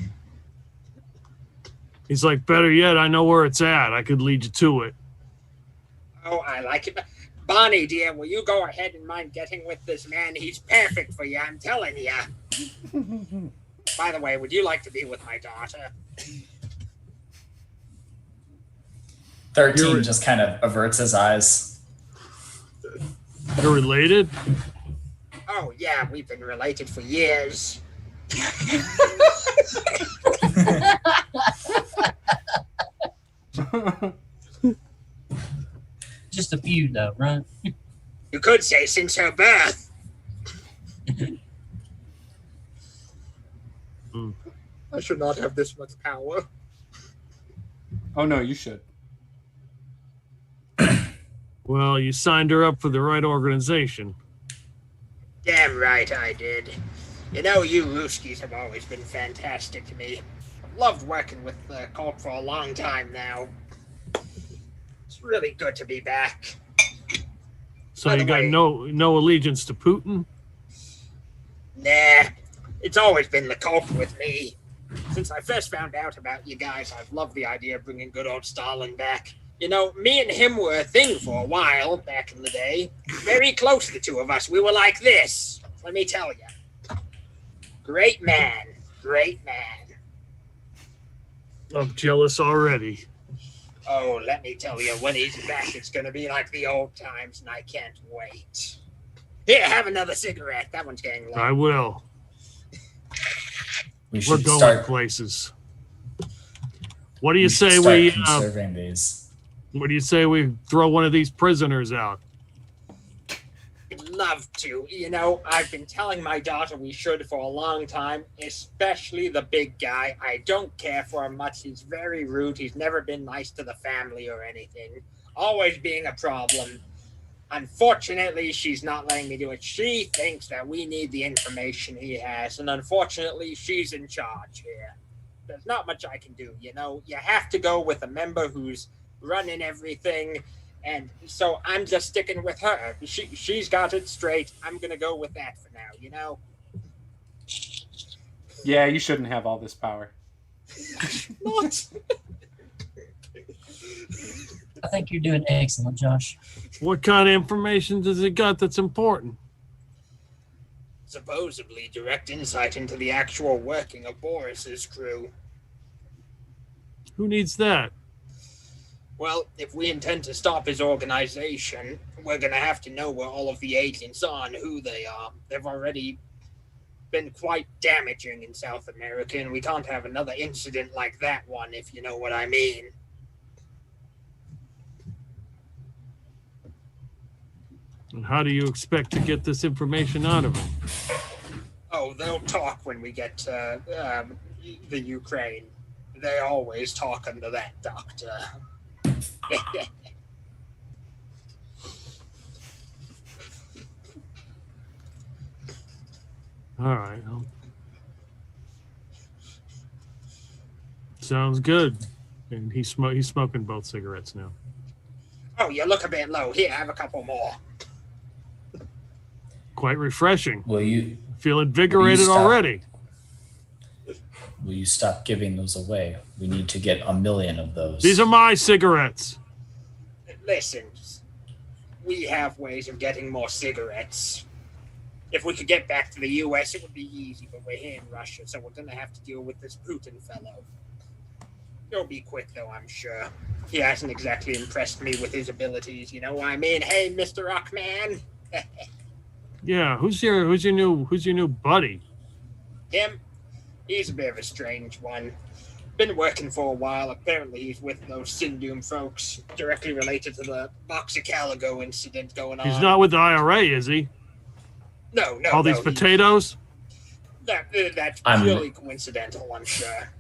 like, better yet, I know where it's at. I could lead you to it. Oh, I like it. Bonnie, dear, will you go ahead and mind getting with this man? He's perfect for you, I'm telling you. By the way, would you like to be with my daughter? 13 just kind of averts his eyes. You're related? Oh, yeah, we've been related for years. Just a few, though, right? You could say since her birth. I should not have this much power. Oh no, you should. Well, you signed her up for the right organization. Damn right I did. You know, you Ruskies have always been fantastic to me. I've loved working with the cult for a long time now. It's really good to be back. So By you the got way- no allegiance to Putin? Nah, it's always been the cult with me. Since I first found out about you guys, I've loved the idea of bringing good old Stalin back. You know, me and him were a thing for a while back in the day. Very close, the two of us. We were like this. Let me tell you. Great man. Great man. I'm jealous already. Oh, let me tell you, when he's back, it's going to be like the old times, and I can't wait. Here, have another cigarette. That one's getting I low. will. We We're should going start, places. What do you we should say start we conserving these. what do you say we throw one of these prisoners out? I'd love to. You know, I've been telling my daughter we should for a long time, especially the big guy. I don't care for him much. He's very rude. He's never been nice to the family or anything. Always being a problem. Unfortunately, she's not letting me do it. She thinks that we need the information he has, and unfortunately, she's in charge here. There's not much I can do, you know? You have to go with a member who's running everything, and so I'm just sticking with her. She's got it straight. I'm gonna go with that for now, you know? Yeah, you shouldn't have all this power. Not. I think you're doing excellent, Josh. What kind of information does it got that's important? Supposedly direct insight into the actual working of Boris's crew. Who needs that? Well, if we intend to stop his organization, we're gonna have to know where all of the agents are and who they are. They've already been quite damaging in South America, and we can't have another incident like that one, if you know what I mean. And how do you expect to get this information out of them? Oh, they'll talk when we get to the Ukraine. They always talk under that doctor. All right. Sounds good. And he's smoking both cigarettes now. Oh, you look a bit low. Here, have a couple more. Quite refreshing. Will you Feel invigorated already. Will you stop giving those away? We need to get 1 million of those. These are my cigarettes. Listen, we have ways of getting more cigarettes. If we could get back to the U.S., it would be easy, but we're here in Russia, so we're going to have to deal with this Putin fellow. It'll be quick, though, I'm sure. He hasn't exactly impressed me with his abilities, you know what I mean? Hey, Mr. Rockman. Yeah, who's your new buddy? Him? He's a bit of a strange one. Been working for a while. Apparently he's with those Sindoom folks, directly related to the Boxicaligo incident going on. He's not with the IRA, is he? No. All these potatoes? That's purely coincidental, I'm sure.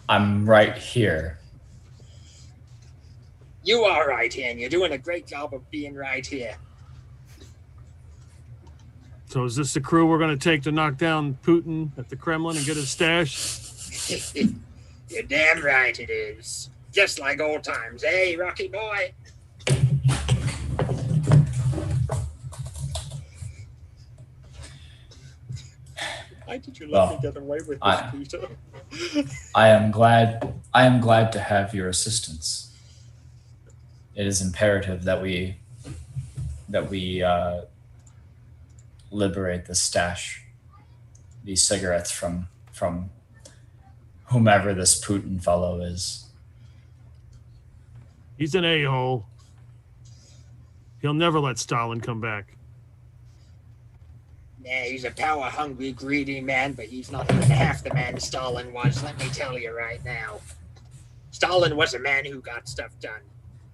I'm right here. You are right here, and you're doing a great job of being right here. So is this the crew we're going to take to knock down Putin at the Kremlin and get his stash? You're damn right it is. Just like old times. Hey, Rocky boy. Why did you let me get away with this, Peter? I am glad to have your assistance. It is imperative that we liberate the stash, these cigarettes from whomever this Putin fellow is. He's an a-hole. He'll never let Stalin come back. Yeah, he's a power-hungry, greedy man, but he's not even half the man Stalin was, let me tell you right now. Stalin was a man who got stuff done.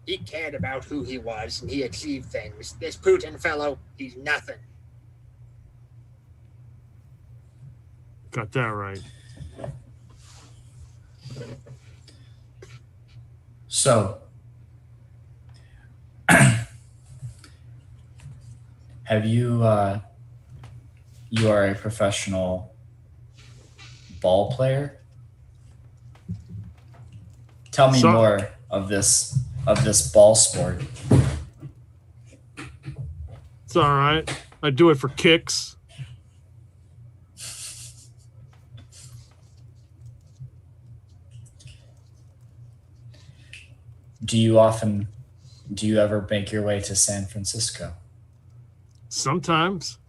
He cared about who he was, and he achieved things. This Putin fellow, he's nothing. Got that right. So, have you you are a professional ball player? Tell me more of this ball sport. It's all right. I do it for kicks. Do you ever make your way to San Francisco? Sometimes.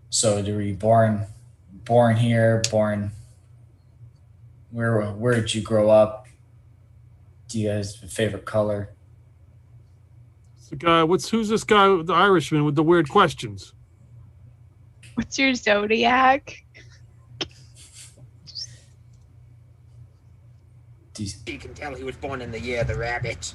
So were you born here, where did you grow up? Do you guys have a favorite color? The guy, who's this guy, the Irishman with the weird questions? What's your zodiac? You can tell he was born in the year of the rabbit.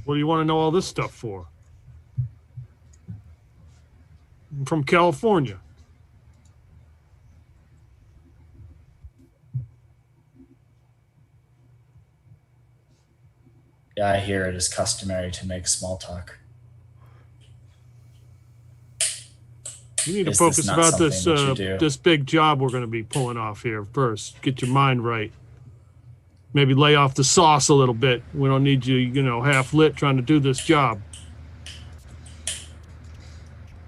What do you want to know all this stuff for? I'm from California. Yeah, I hear it is customary to make small talk. You need to Is focus this not about this something that you do? this big job we're going to be pulling off here first. Get your mind right. maybe lay off the sauce a little bit. We don't need you, half lit trying to do this job.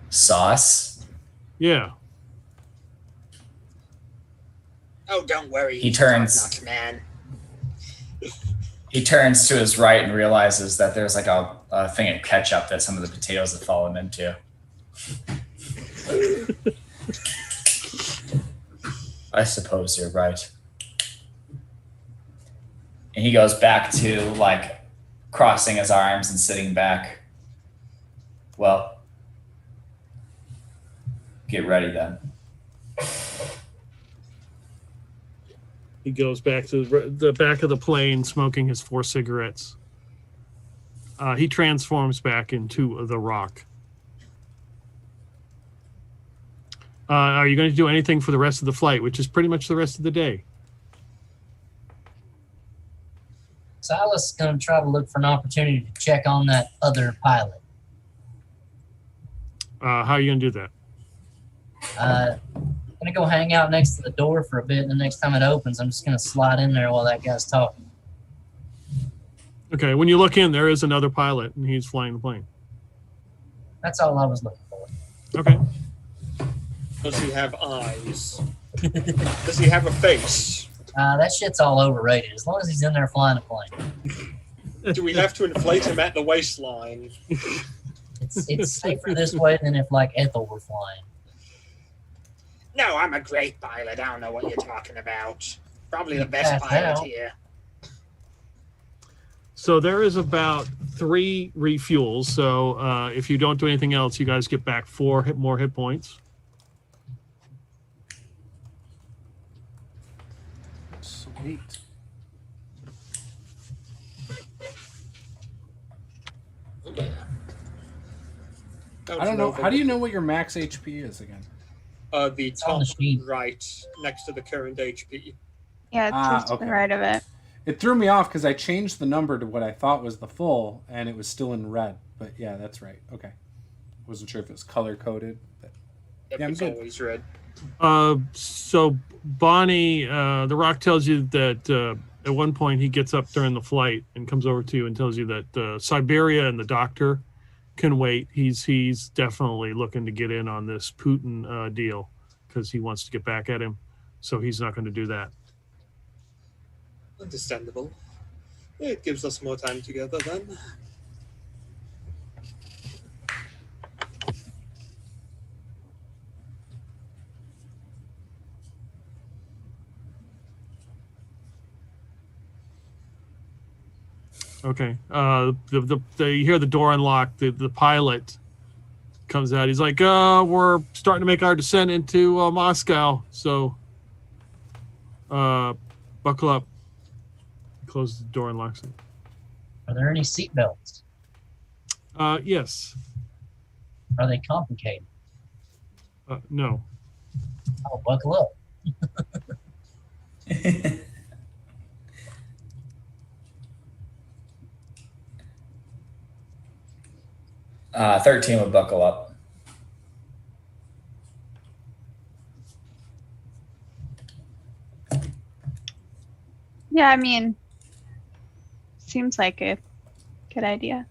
Sauce? Yeah. Oh, don't worry. He he's turns- a top-notch man. He turns to his right and realizes that there's like a thing of ketchup that some of the potatoes have fallen into. I suppose you're right. And he goes back to like crossing his arms and sitting back. Well, get ready then. He goes back to the back of the plane, smoking his 4 cigarettes. He transforms back into the Rock. Are you going to do anything for the rest of the flight, which is pretty much the rest of the day? Silas is going to try to look for an opportunity to check on that other pilot. How are you going to do that? I'm going to go hang out next to the door for a bit, and the next time it opens, I'm just going to slide in there while that guy's talking. Okay, when you look in, there is another pilot, and he's flying the plane. That's all I was looking for. Okay. Does he have eyes? Does he have a face? That shit's all overrated. As long as he's in there flying a plane. Do we have to inflate him at the waistline? It's safer this way than if, like, Ethel were flying. No, I'm a great pilot. I don't know what you're talking about. Probably the best Pass pilot out. here. So there is about 3 refuels. So if you don't do anything else, you guys get back 4 more hit points. Sweet. I don't know. How do you know what your max HP is again? The on top the sheet. right, next to the current HP. Yeah, it's just to okay. the right of it. It threw me off because I changed the number to what I thought was the full, and it was still in red. But yeah, that's right. Okay. Wasn't sure if it was color coded. But Yep, Yeah, I'm it's good. always red. So Bonnie, the Rock tells you that at one point he gets up during the flight and comes over to you and tells you that Siberia and the doctor can wait. He's definitely looking to get in on this Putin deal because he wants to get back at him. So he's not going to do that. Understandable. It gives us more time together then. Okay. You hear the door unlock. The pilot comes out. He's like, we're starting to make our descent into Moscow. So buckle up. Closes the door and locks it. Are there any seatbelts? Yes. Are they complicated? No. Oh, buckle up. 13 would buckle up. Yeah, I mean, seems like a good idea.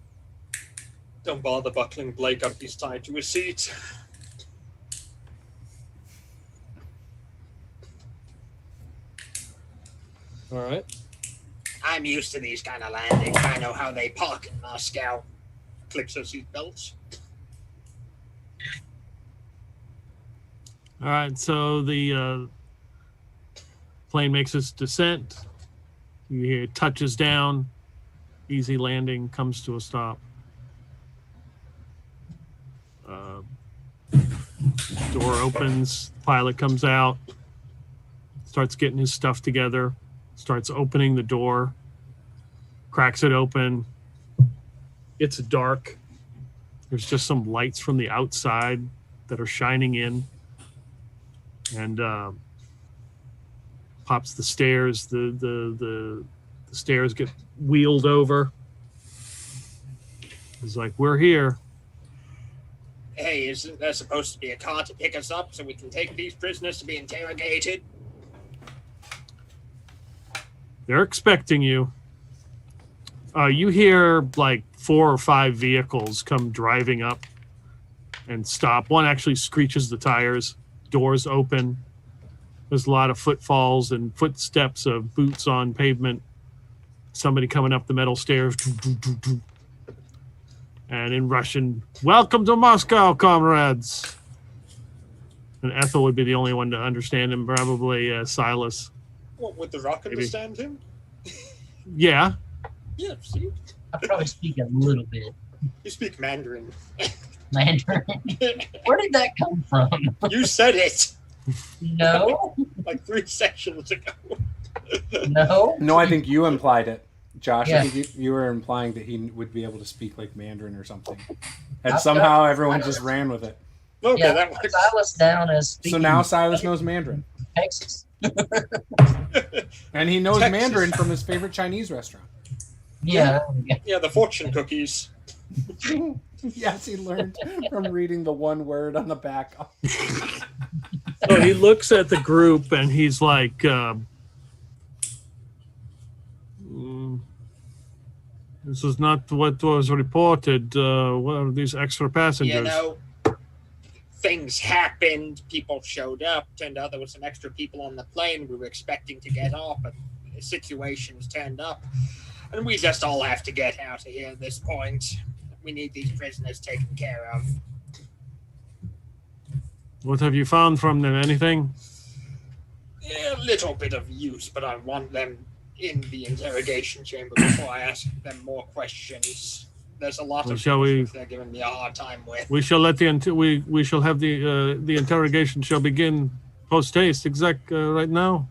Don't bother buckling Blake up. He's tied to his seat. All right. I'm used to these kind of landings. I know how they park in Moscow. Clicks her seatbelts. All right. So the plane makes its descent. You hear it touches down. Easy landing, comes to a stop. Door opens. Pilot comes out. Starts getting his stuff together. Starts opening the door. Cracks it open. It's dark. There's just some lights from the outside that are shining in. And pops the stairs. The stairs get wheeled over. He's like, we're here. Hey, isn't there supposed to be a car to pick us up so we can take these prisoners to be interrogated? They're expecting you. You hear like 4 or 5 vehicles come driving up and stop. One actually screeches the tires. Doors open. There's a lot of footfalls and footsteps of boots on pavement. Somebody coming up the metal stairs. And in Russian, "Welcome to Moscow, comrades." And Ethel would be the only one to understand him, probably Silas. What, would the Rock understand him? Yeah. Yeah, see? I probably speak a little bit You speak Mandarin. Mandarin. Where did that come from? You said it No, like 3 sessions ago. no. No, I think you implied it, Josh. Yeah. I think you were implying that he would be able to speak like Mandarin or something. And I've somehow got- everyone just ran with it. Okay, Yeah, that works. Silas down as So speaking now Silas knows Mandarin. Texas. And he knows Texas. Mandarin from his favorite Chinese restaurant. Yeah. Yeah, the fortune cookies. Yes, he learned from reading the one word on the back. So he looks at the group and he's like, "This is not what was reported. What are these extra passengers?" You know, things happened. People showed up. Turned out there were some extra people on the plane. We were expecting to get off, but situations turned up. And we just all have to get out of here at this point. We need these prisoners taken care of. What have you found from them? Anything? A little bit of use, but I want them in the interrogation chamber before I ask them more questions. There's a lot Well, of shall we- things they're giving me a hard time with. We shall let we shall have the interrogation shall begin post haste. Right now.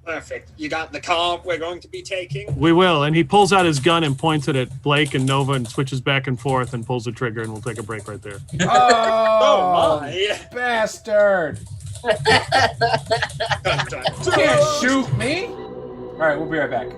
Perfect. You got the car we're going to be taking? We will. And he pulls out his gun and points it at Blake and Nova and switches back and forth and pulls the trigger, and we'll take a break right there. Oh my! Bastard! Dun, dun, dun. You can't shoot me! Alright, we'll be right back.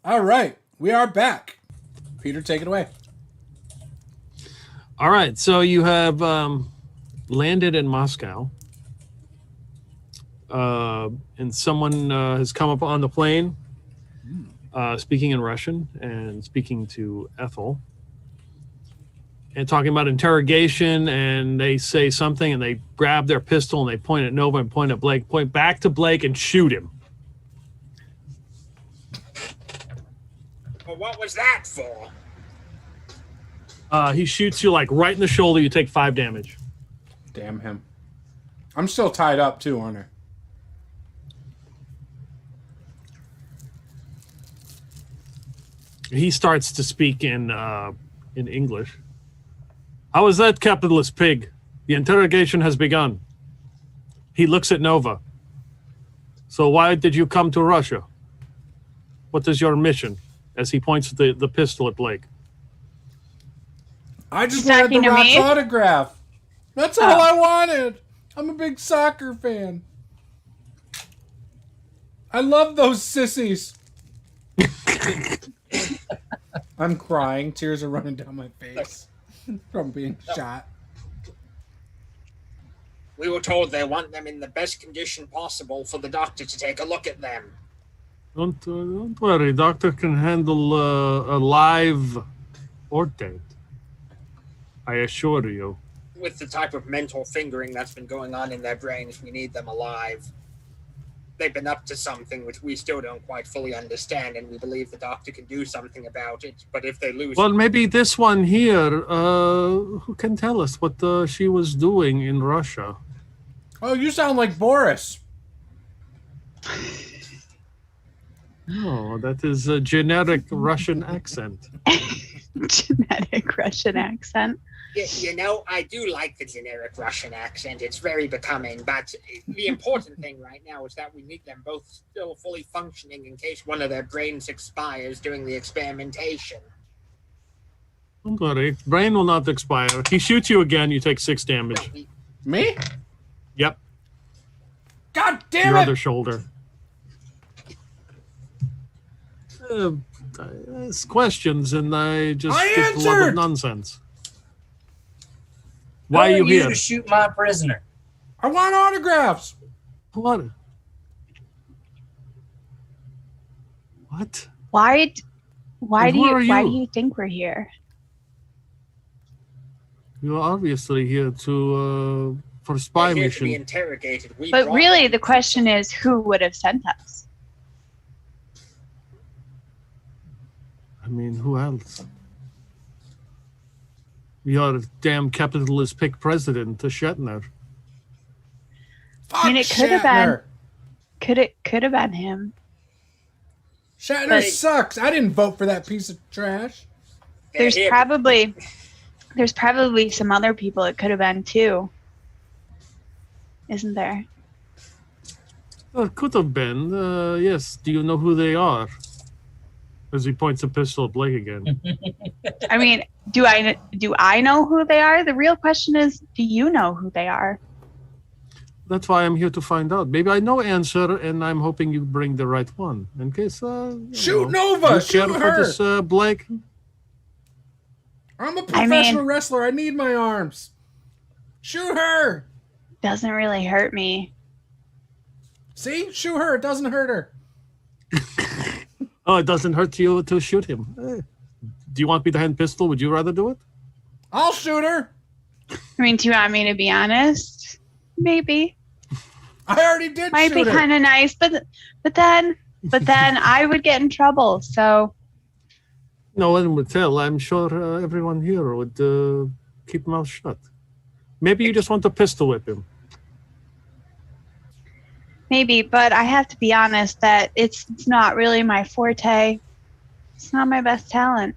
All right, we are back. Peter, take it away. All right, so you have landed in Moscow, and someone has come up on the plane, speaking in Russian and speaking to Ethel, and talking about interrogation. And they say something, and they grab their pistol and they point at Nova and point at Blake, point back to Blake, and shoot him. Well, what was that for? He shoots you like right in the shoulder. You take 5 damage. Damn him. I'm still tied up too, aren't I? He starts to speak in English. How is that, capitalist pig? The interrogation has begun. He looks at Nova. So why did you come to Russia? What is your mission? As he points the pistol at Blake. I just He's wanted talking the to Rock's me? autograph. That's all I wanted. I'm a big soccer fan. I love those sissies. I'm crying. Tears are running down my face from being shot. We were told they want them in the best condition possible for the doctor to take a look at them. Don't worry. Doctor can handle a live or dead. I assure you. With the type of mental fingering that's been going on in their brains, we need them alive. They've been up to something which we still don't quite fully understand, and we believe the doctor can do something about it. But if they lose... Well, maybe this one here, who can tell us what she was doing in Russia? Oh, you sound like Boris. No, that is a generic Russian accent. Genetic Russian accent. You know, I do like the generic Russian accent. It's very becoming. But the important thing right now is that we need them both still fully functioning in case one of their brains expires during the experimentation. Don't worry. Brain will not expire. He shoots you again, you take 6 damage. Me? Yep. God damn Your it! other shoulder. Ask questions and I just I get a lot of answered! nonsense. Why are you here? to shoot my prisoner? I want autographs. What? What? Why And do who are why you? do you think we're here? You're obviously here to for spy They're here to be mission. interrogated. We But brought really them. the question is who would have sent us? I mean, who else? Your damn capitalist pick president, Shatner. Fuck I mean, it could have been- Shatner. Could have been him. Shatner But- sucks. I didn't vote for that piece of trash. They're There's here- probably some other people it could have been too. Isn't there? Well, could have been. Yes. Do you know who they are? As he points a pistol at Blake again. I mean, do I know who they are? The real question is, do you know who they are? That's why I'm here to find out. Maybe I know answer, and I'm hoping you bring the right one. In case, Shoot Nova! you Shoot care for her! this, Blake? I'm a I professional mean- wrestler. I need my arms. Shoot her! Doesn't really hurt me. See? Shoot her. It doesn't hurt her. Oh, it doesn't hurt you to shoot him. Do you want me to hand pistol? Would you rather do it? I'll shoot her. I mean, do you want me to be honest? Maybe. I already did Might be shoot her. kind of nice, but then I would get in trouble. So No one would tell. I'm sure everyone here would keep mouth shut. Maybe you just want to pistol whip him. maybe, but I have to be honest that it's not really my forte. It's not my best talent.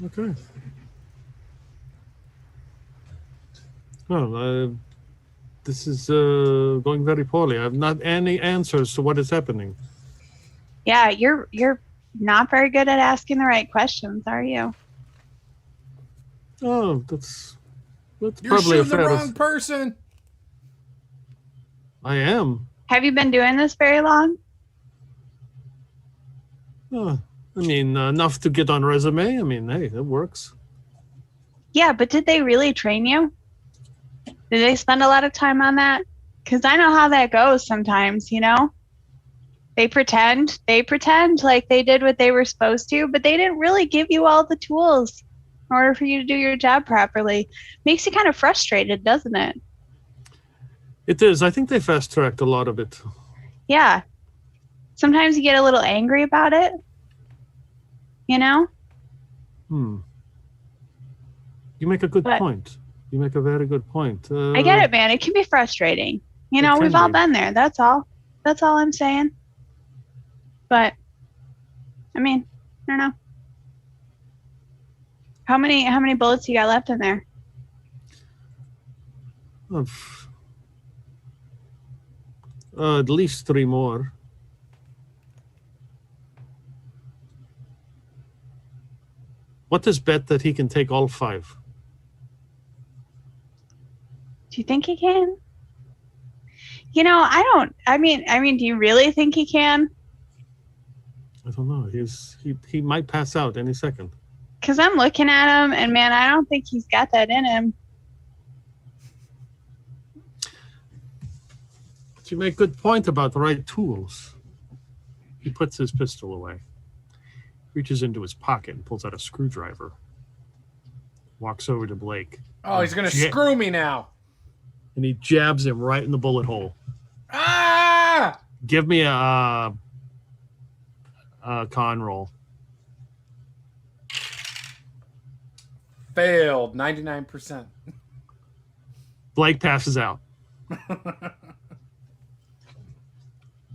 Okay. Well, this is going very poorly. I have not any answers to what is happening. Yeah, you're not very good at asking the right questions, are you? Oh, that's You're probably a shooting the fair. wrong person. I am. Have you been doing this very long? I mean, enough to get on resume. I mean, hey, that works. Yeah, but did they really train you? Did they spend a lot of time on that? Because I know how that goes sometimes, you know? They pretend like they did what they were supposed to, but they didn't really give you all the tools in order for you to do your job properly. Makes you kind of frustrated, doesn't it? It is. I think they fast-tracked a lot of it. Yeah. Sometimes you get a little angry about it, you know? You make a good But- point. You make a very good point. I get it, man. It can be frustrating. You It know, can we've all be. been there. That's all. That's all I'm saying. But I mean, I don't know. How many bullets you got left in there? At least 3 more. What is bet that he can take all 5? Do you think he can? You know, I mean, do you really think he can? I don't know. He might pass out any second. Because I'm looking at him, and man, I don't think he's got that in him. But you make a good point about the right tools. He puts his pistol away, reaches into his pocket and pulls out a screwdriver. Walks over to Blake. Oh, he's going to screw me now. And he jabs him right in the bullet hole. Ah! Give me a con roll. Failed. 99%. Blake passes out.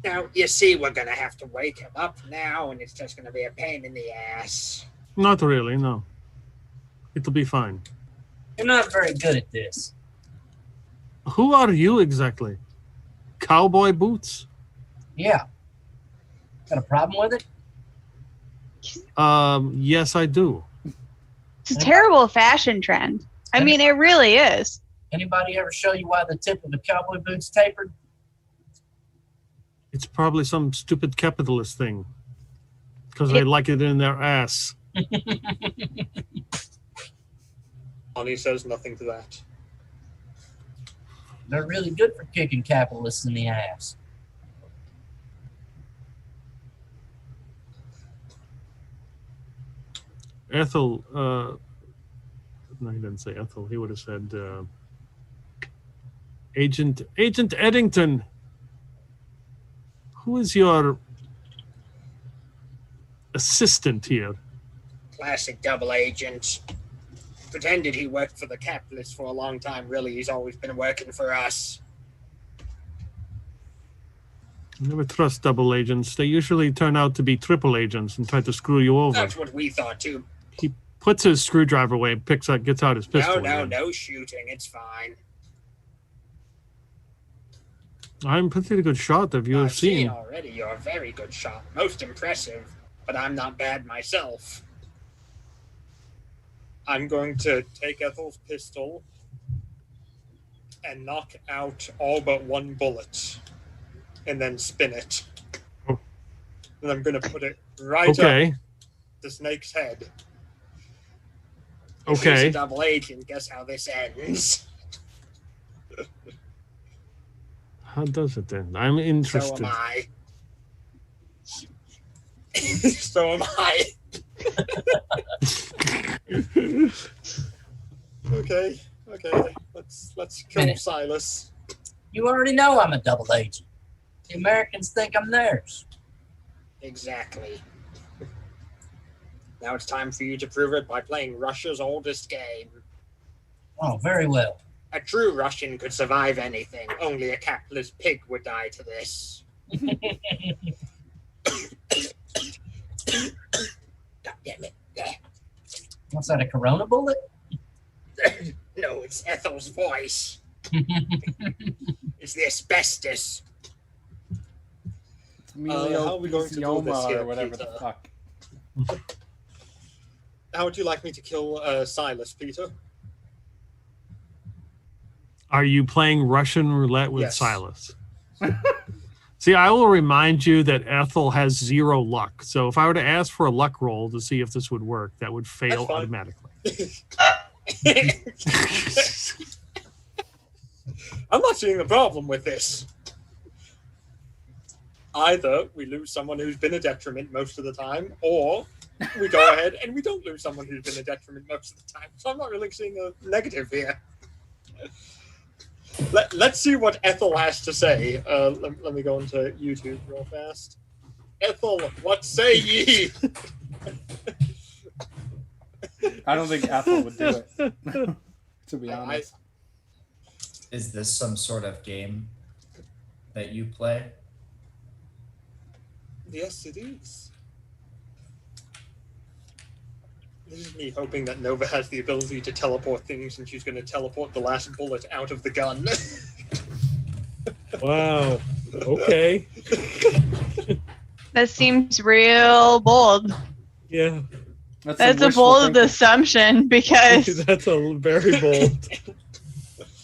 Now, you see, we're going to have to wake him up now, and it's just going to be a pain in the ass. Not really, no. It'll be fine. You're not very good at this. Who are you exactly? Cowboy boots? Yeah. Got a problem with it? Yes, I do. It's a terrible fashion trend. I mean, it really is. Anybody ever show you why the tip of the cowboy boot's tapered? It's probably some stupid capitalist thing. Because they like it in their ass. Bonnie says nothing to that. They're really good for kicking capitalists in the ass. Ethel, no, he didn't say Ethel. He would have said Agent Eddington. Who is your assistant here? Classic double agent. Pretended he worked for the capitalists for a long time. Really, he's always been working for us. Never trust double agents. They usually turn out to be triple agents and try to screw you over. That's what we thought too. He puts his screwdriver away and gets out his pistol. No shooting. It's fine. I'm a pretty good shot of you I've have seen. already. You're a very good shot. Most impressive. But I'm not bad myself. I'm going to take Ethel's pistol and knock out all but one bullet and then spin it. Oh. And I'm going to put it right Okay. up the snake's head. Okay. If he's a double agent, guess how this ends? How does it then? I'm interested. So am I. So am I. Okay. Let's kill Minute. Silas. You already know I'm a double agent. The Americans think I'm theirs. Exactly. Now it's time for you to prove it by playing Russia's oldest game. Oh, very well. A true Russian could survive anything. Only a capitalist pig would die to this. God damn it. What's that, a Corona bullet? No, it's Ethel's voice. It's the asbestos. how are we going to do this here, or whatever Peter? the fuck. How would you like me to kill Silas, Peter? Are you playing Russian roulette with Yes. Silas? See, I will remind you that Ethel has 0 luck. So if I were to ask for a luck roll to see if this would work, that would fail automatically. I'm not seeing the problem with this. Either we lose someone who's been a detriment most of the time, or we go ahead and we don't lose someone who's been a detriment most of the time. So I'm not really seeing a negative here. Let's see what Ethel has to say. Let me go into YouTube real fast. Ethel, what say ye? I don't think Ethel would do it. To be honest. Is this some sort of game that you play? Yes, it is. This is me hoping that Nova has the ability to teleport things, and she's going to teleport the last bullet out of the gun. Wow. Okay. That seems real bold. Yeah. That's a bold assumption because That's a very bold.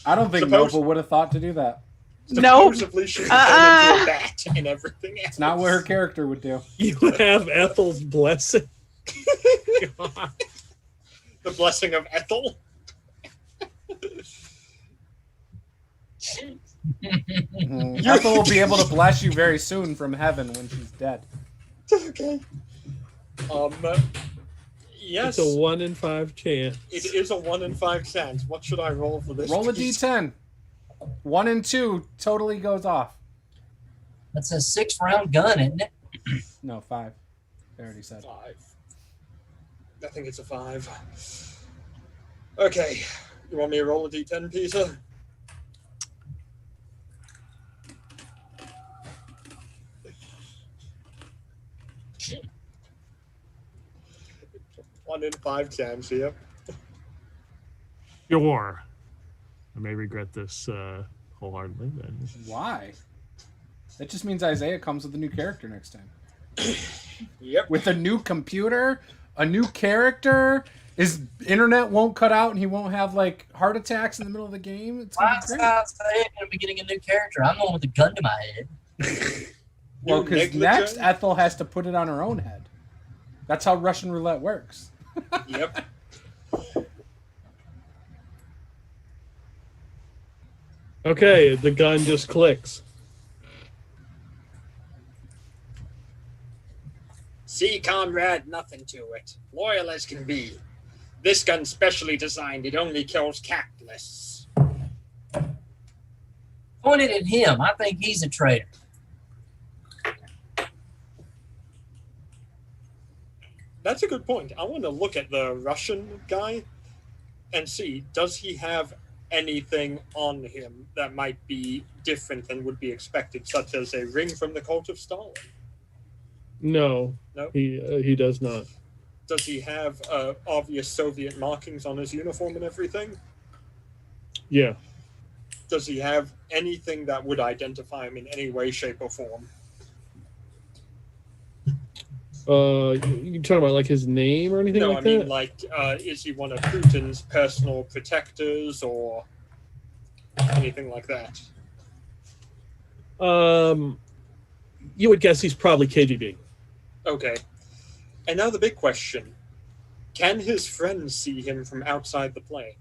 I don't think Nova would have thought to do that. Nope. Supposedly she could turn into a bat and everything else. It's not what her character would do. You have Ethel's blessing. God. The blessing of Ethel. Ethel will be able to bless you very soon from heaven when she's dead. Okay. Yes. It's a 1 in 5 chance. It is a 1 in 5 chance. What should I roll for this? Roll a piece? d10. 1 and 2 totally goes off. That's a 6-round gun, isn't it? No, 5. I already said. 5. I think it's a 5. Okay. You want me to roll a d10, Peter? One in 5 chance here. Sure. I may regret this wholeheartedly. Then. Why? That just means Isaiah comes with a new character next time. Yep. With a new computer, a new character, his internet won't cut out and he won't have like heart attacks in the middle of the game. It's gonna be great. I'm going to be getting a new character. I'm going with a gun to my head. Well, because next Ethel has to put it on her own head. That's how Russian roulette works. Yep. Okay, the gun just clicks. See, comrade, nothing to it. Loyal as can be. This gun's specially designed. It only kills capitalists. Pointed at him. I think he's a traitor. That's a good point. I want to look at the Russian guy and see, does he have anything on him that might be different than would be expected, such as a ring from the cult of Stalin? No. No? He does not. Does he have obvious Soviet markings on his uniform and everything? Yeah. Does he have anything that would identify him in any way, shape, or form? You talking about like his name or anything like that? No, I mean, like, is he one of Putin's personal protectors or anything like that? You would guess he's probably KGB. Okay. And now the big question. Can his friends see him from outside the plane?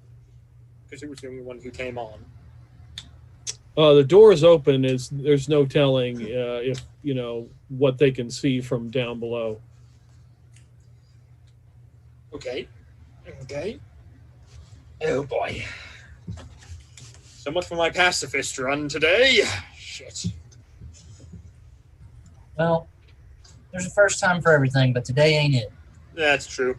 Because he was the only one who came on. The door is open. There's no telling if what they can see from down below. Okay. Okay. Oh boy. So much for my pacifist run today. Shit. Well, there's a first time for everything, but today ain't it. That's true.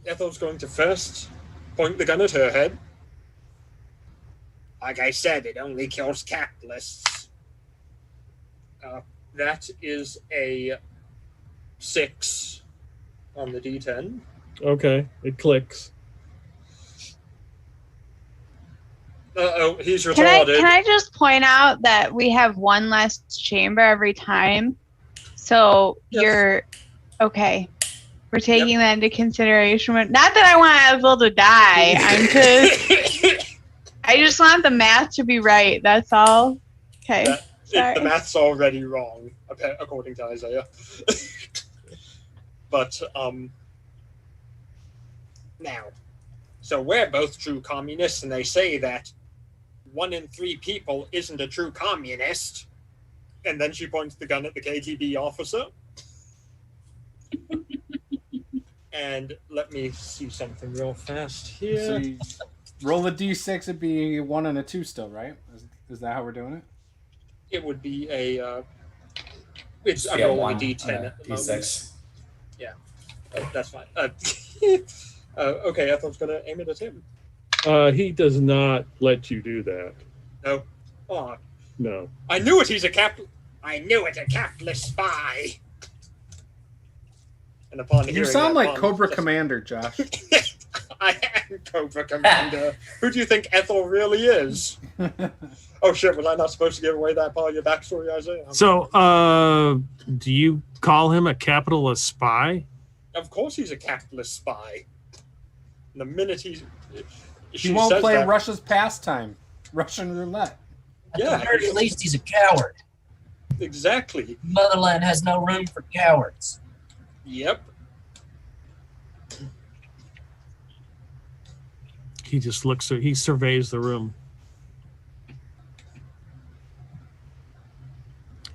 Ethel's going to first point the gun at her head. Like I said, it only kills capitalists. That is a 6 on the D10. Okay, it clicks. Uh-oh, he's retarded. Can I just point out that we have one less chamber every time? So you're okay. We're taking that into consideration. Not that I want Ethel to die. I just want the math to be right. That's all. Okay. The math's already wrong, according to Isaiah. But, now, so we're both true communists, and they say that 1 in 3 people isn't a true communist. And then she points the gun at the KGB officer. And let me see something real fast here. So you roll a d6, it'd be 1 and a 2 still, right? Is that how we're doing it? It would be a. It's I'm Yeah, rolling 1 a D10 and a at the moment. D6. That's fine. Okay, Ethel's gonna aim it at him. He does not let you do that. No. Oh, No. I knew it. He's a I knew it. A capitalist spy. And upon You hearing sound that, like Bond Cobra just- Commander, Josh. I am Cobra Commander. Who do you think Ethel really is? Oh shit! Was I not supposed to give away that part of your backstory, Isaiah? So, do you call him a capitalist spy? Of course, he's a capitalist spy. And the minute he won't says play that, Russia's pastime, Russian roulette. At Yeah. the very least, he's a coward. Exactly. Motherland has no room for cowards. Yep. He just looks. He surveys the room.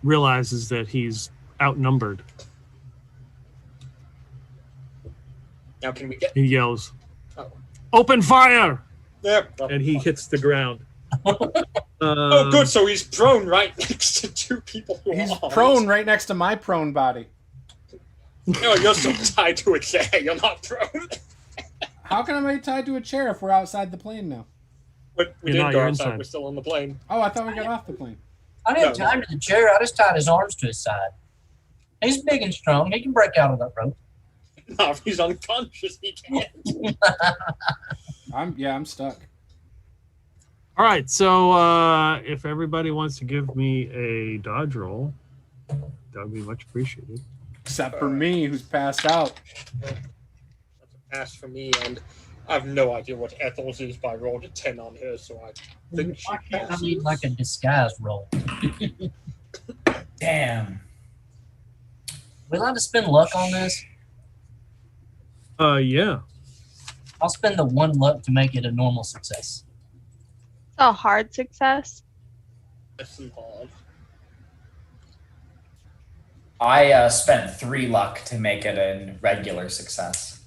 Realizes that he's outnumbered. Now can we get? He yells, Oh. "Open fire!" Yep. And he hits the ground. Oh, good. So he's prone right next to 2 people who He's are prone right next to my prone body. No, you're still tied to a chair. You're not prone. How can I be tied to a chair if we're outside the plane now? But we You're didn't not, go you're outside. inside. We're still on the plane. Oh, I thought we got off the plane. I didn't No. tie him to the chair. I just tied his arms to his side. He's big and strong. He can break out of that rope. No, if he's unconscious, he can't. I'm stuck. All right. So, if everybody wants to give me a dodge roll, that would be much appreciated. Except for me, who's passed out. That's a pass for me, and I have no idea what Ethel's is, but I rolled a 10 on her, so I think she Why can't I passes. need like a disguise roll? Damn. We allowed to spend luck on this? Yeah. I'll spend the 1 luck to make it a normal success. It's a hard success. That's involved. I spent 3 luck to make it a regular success.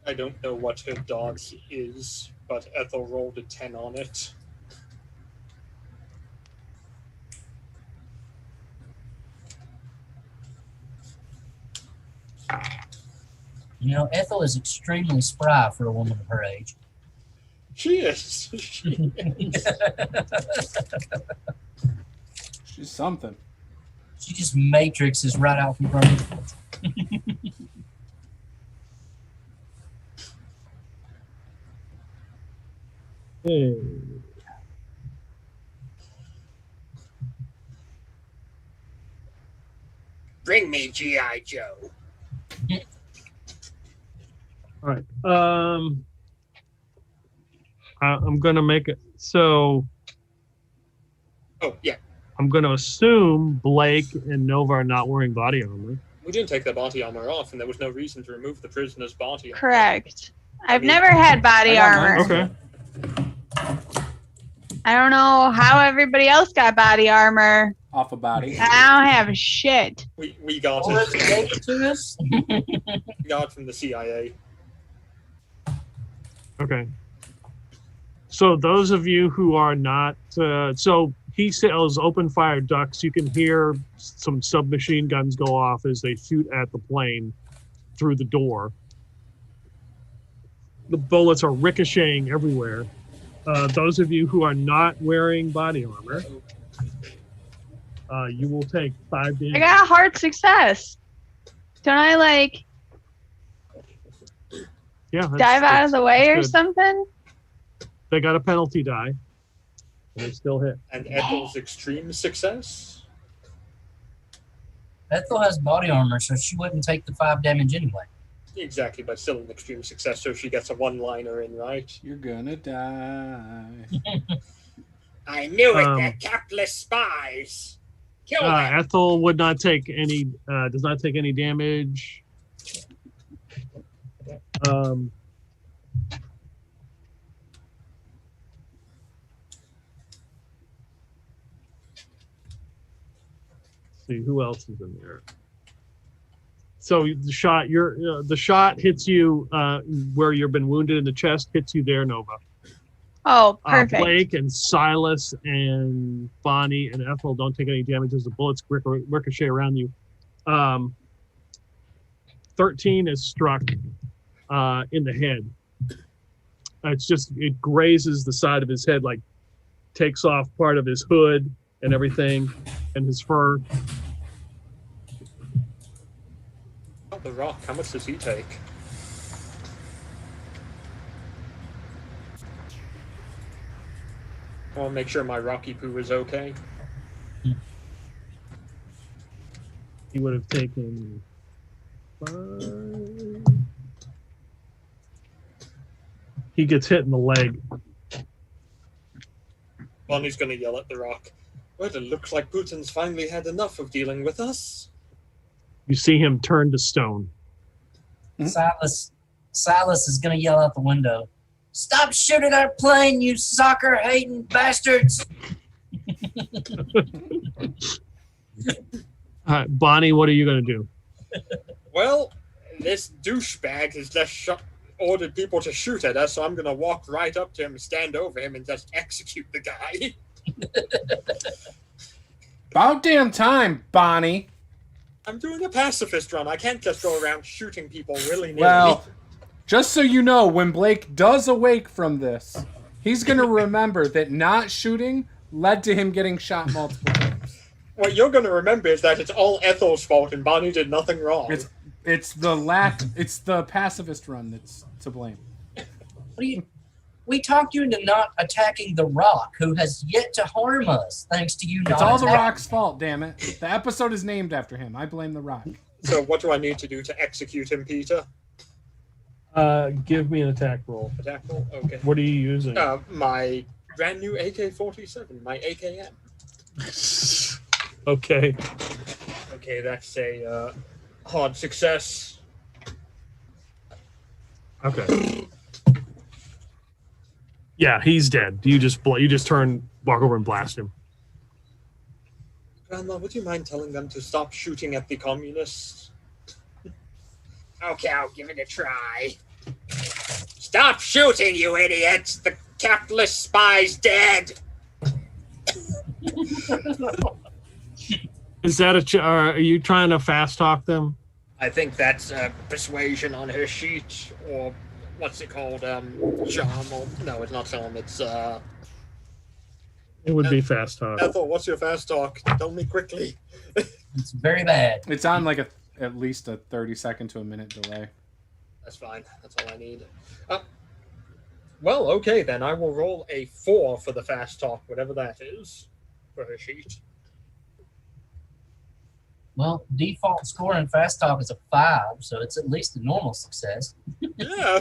I don't know what her dodge is, but Ethel rolled a 10 on it. You know, Ethel is extremely spry for a woman of her age. She is. She's something. She just matrixes right out from front of you. Hey. Bring me G.I. Joe. All right. I'm gonna make it so. Oh, yeah. I'm gonna assume Blake and Nova are not wearing body armor. We didn't take the body armor off, and there was no reason to remove the prisoner's body armor. Correct. I've mean, never had body I got armor. mine. Okay. I don't know how everybody else got body armor. Off a body. I don't have shit. We got Well, let's it. take it to us. We got it from the CIA. Okay. So those of you who are not, so he sells open fire ducks. You can hear some submachine guns go off as they shoot at the plane through the door. The bullets are ricocheting everywhere. Those of you who are not wearing body armor, you will take 5 damage. I got a hard success. Don't I like Yeah, dive out of the way or good. something? They got a penalty die. They still hit. And Ethel's extreme success. Ethel has body armor, so she wouldn't take the 5 damage anyway. Exactly, but still an extreme success, so she gets a one-liner in, right? You're gonna die. I knew it, they're capitalist spies. Kill them. Ethel would not take any, does not take any damage. See who else is in there. So the shot hits you where you've been wounded in the chest, hits you there, Nova. Oh, perfect. Blake and Silas and Bonnie and Ethel don't take any damage as the bullets ricochet around you. 13 is struck in the head. It grazes the side of his head, like takes off part of his hood and everything and his fur. The Rock, how much does he take? I want to make sure my Rocky Poo is okay. He would have taken 5. He gets hit in the leg. Bonnie's going to yell at the Rock. Well, it looks like Putin's finally had enough of dealing with us. You see him turn to stone. Silas is going to yell out the window, "Stop shooting our plane, you soccer-hating bastards!" Bonnie, what are you going to do? Well, this douchebag has just ordered people to shoot at us, so I'm going to walk right up to him and stand over him and just execute the guy. About damn time, Bonnie. I'm doing a pacifist run. I can't just go around shooting people willy-nilly. Well, just so you know, when Blake does awake from this, he's going to remember that not shooting led to him getting shot multiple times. What you're going to remember is that it's all Ethel's fault and Bonnie did nothing wrong. It's the pacifist run that's to blame. We talked you into not attacking the Rock, who has yet to harm us, thanks to you not It's all the attacking. Rock's fault, damn it. The episode is named after him. I blame the Rock. So what do I need to do to execute him, Peter? Give me an attack roll. Attack roll? Okay. What are you using? My brand new AK-47, my AKM. Okay. Okay, that's a hard success. Okay. Yeah, he's dead. You just walk over and blast him. Grandma, would you mind telling them to stop shooting at the communists? Okay, I'll give it a try. Stop shooting, you idiots! The capitalist spy's dead! Is that are you trying to fast talk them? I think that's persuasion on her sheet, or what's it called? Charm? Or, no, it's not charm. It's It would be fast talk. Ethel, what's your fast talk? Tell me quickly. It's very bad. It's on like at least a 30-second to a minute delay. That's fine. That's all I need. Well, okay then. I will roll a 4 for the fast talk, whatever that is, for her sheet. Well, default score in fast talk is a 5, so it's at least a normal success. Yeah.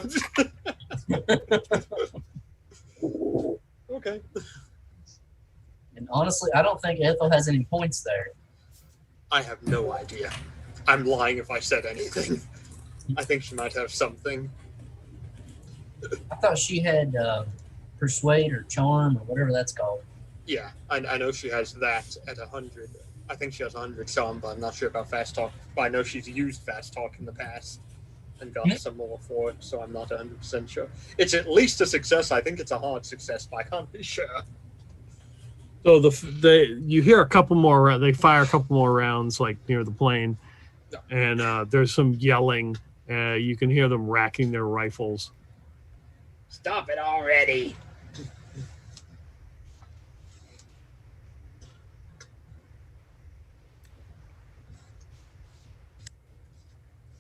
Okay. And honestly, I don't think Ethel has any points there. I have no idea. I'm lying if I said anything. I think she might have something. I thought she had persuade or charm or whatever that's called. Yeah, I know she has that at 100. I think she has 100 charm, but I'm not sure about fast talk. But I know she's used fast talk in the past and got some more for it, so I'm not 100% sure. It's at least a success. I think it's a hard success, but I can't be sure. So you hear a couple more. They fire a couple more rounds, like near the plane, and there's some yelling. You can hear them racking their rifles. Stop it already!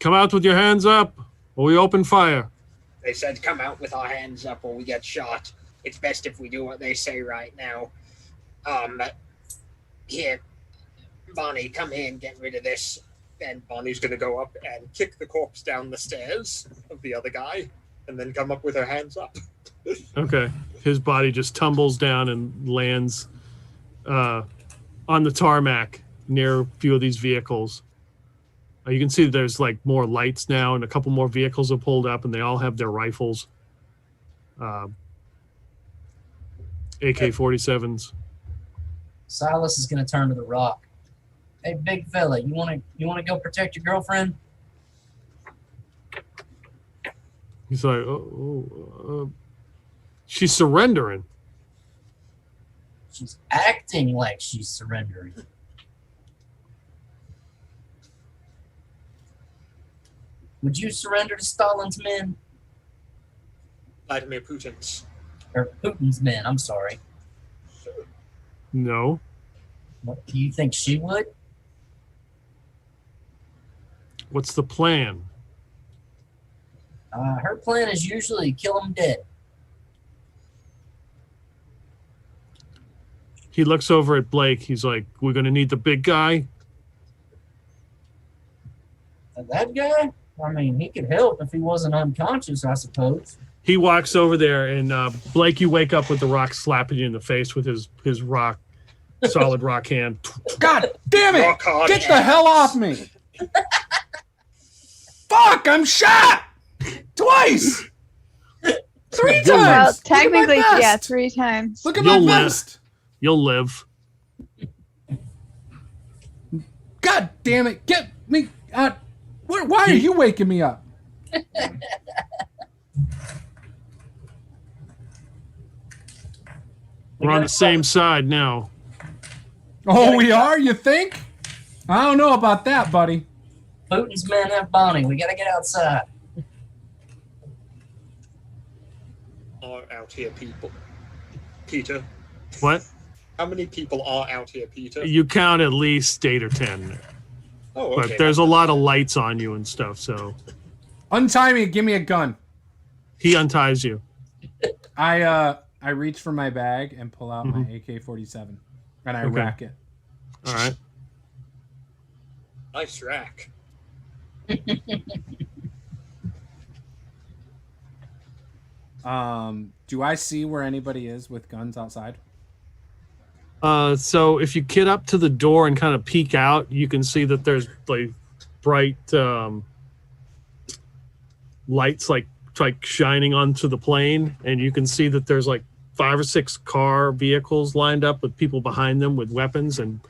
Come out with your hands up, or we open fire. They said come out with our hands up or we get shot. it's best if we do what they say right now. Here, Bonnie, come here and get rid of this. And Bonnie's going to go up and kick the corpse down the stairs of the other guy, and then come up with her hands up. Okay. His body just tumbles down and lands on the tarmac near a few of these vehicles. You can see there's like more lights now, and a couple more vehicles have pulled up, and they all have their rifles, AK-47s. Silas is going to turn to the Rock. Hey, big fella, you want to go protect your girlfriend? He's like, she's surrendering. She's acting like she's surrendering. Would you surrender to Stalin's men? Vladimir Putin's. Or Putin's men, I'm sorry. No. What, do you think she would? What's the plan? Her plan is usually kill them dead. He looks over at Blake. He's like, we're going to need the big guy. That guy? I mean, he could help if he wasn't unconscious, I suppose. He walks over there, and Blake, you wake up with the Rock slapping you in the face with his rock, solid rock hand. God damn it! Get the hell off me! Fuck! I'm shot twice, 3 times. Well, technically, Look at my yeah, vest. 3 times. Look at my vest. You'll live. God damn it! Get me! Why are you waking me up? We're on the same side now. Oh, we are? You think? I don't know about that, buddy. Putin's men have Bonnie. We gotta get outside. Are out here people. Peter. What? How many people are out here, Peter? You count at least 8 or 10. Oh, okay. But there's a lot of lights on you and stuff, so. Untie me. Give me a gun. He unties you. I reach for my bag and pull out my AK-47, and I rack it. All right. Nice rack. Do I see where anybody is with guns outside? So if you get up to the door and kind of peek out, you can see that there's like bright lights like shining onto the plane, and you can see that there's like 5 or 6 vehicles lined up with people behind them with weapons, and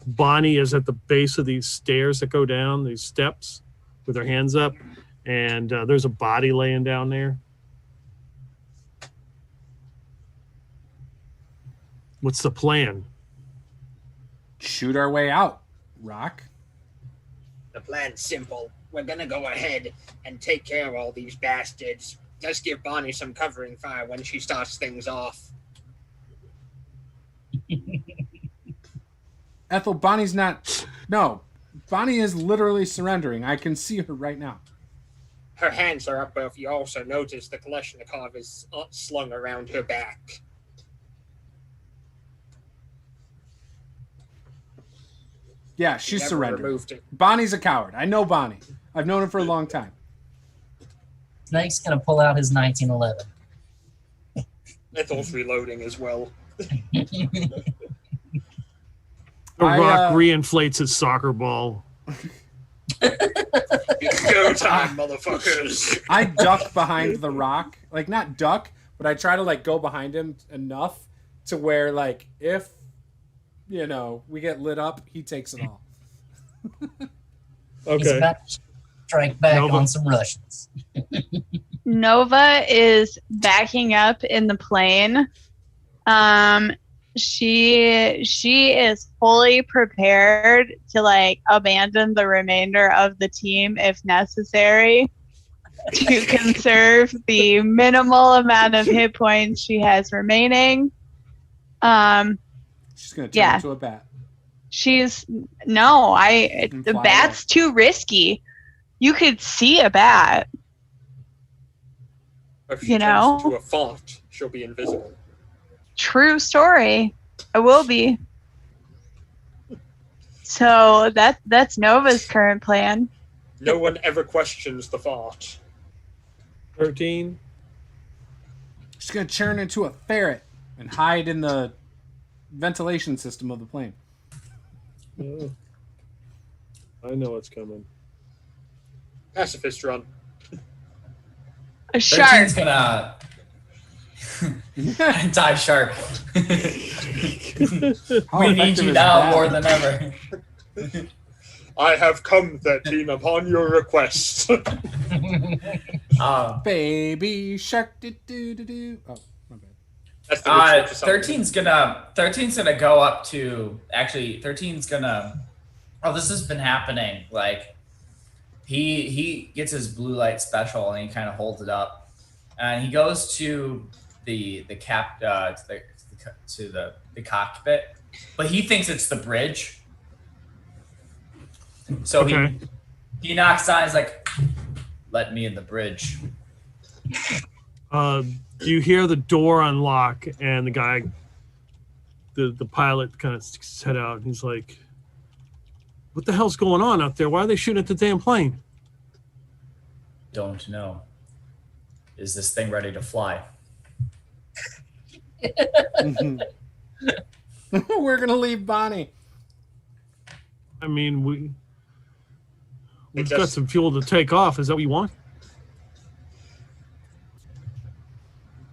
Bonnie is at the base of these stairs that go down these steps with her hands up, and there's a body laying down there. What's the plan? Shoot our way out, Rock. The plan's simple. We're gonna go ahead and take care of all these bastards. Just give Bonnie some covering fire when she starts things off. Ethel, Bonnie's not... No, Bonnie is literally surrendering. I can see her right now. Her hands are up, but if you also notice, the Kalashnikov is slung around her back. Yeah, she's Never surrendered. removed it. Bonnie's a coward. I know Bonnie. I've known her for a long time. Snake's gonna pull out his 1911. Ethel's reloading as well. The Rock reinflates his soccer ball. It's go time, motherfuckers. I duck behind the Rock. Like, not duck, but I try to, like, go behind him enough to where, like, if, you know, we get lit up, he takes it all. He's about to strike back on some Russians. Nova is backing up in the plane. She is fully prepared to like abandon the remainder of the team if necessary to conserve the minimal amount of hit points she has remaining. She's gonna turn into a bat. The bat's too risky. You could see a bat. If she turns into a font, she'll be invisible. True story. I will be. So that's Nova's current plan. No one ever questions the fart. 13. She's gonna turn into a ferret and hide in the ventilation system of the plane. Oh. I know what's coming. Pacifist run. A shark. 13's gonna anti-shark. How We need effective you is now that? more than ever. I have come, 13, upon your request. Baby shark. Do do do do. Oh, my bad. That's the ritual for something. 13's gonna go up to, actually 13's gonna, oh, this has been happening, like he gets his blue light special and he kind of holds it up and he goes to the cockpit, but he thinks it's the bridge, so Okay. he knocks on, he's like, let me in the bridge. You hear the door unlock and the guy, the pilot kind of sticks his head out and he's like, what the hell's going on up there? Why are they shooting at the damn plane? Don't know. Is this thing ready to fly? We're gonna leave Bonnie. I mean, we've It got just- some fuel to take off. Is that what you want?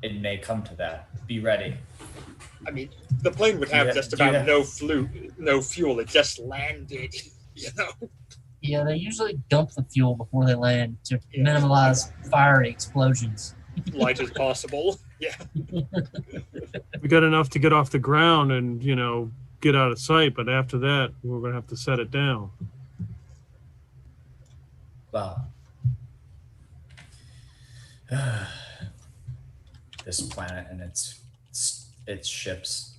It may come to that. Be ready. I mean, the plane would have Yeah, just do you about have- no fuel. It just landed, you know? Yeah, they usually dump the fuel before they land to Yeah. minimize fiery explosions. Light as possible. Yeah. We got enough to get off the ground and, get out of sight, but after that, we're going to have to set it down. Well, this planet and its ships.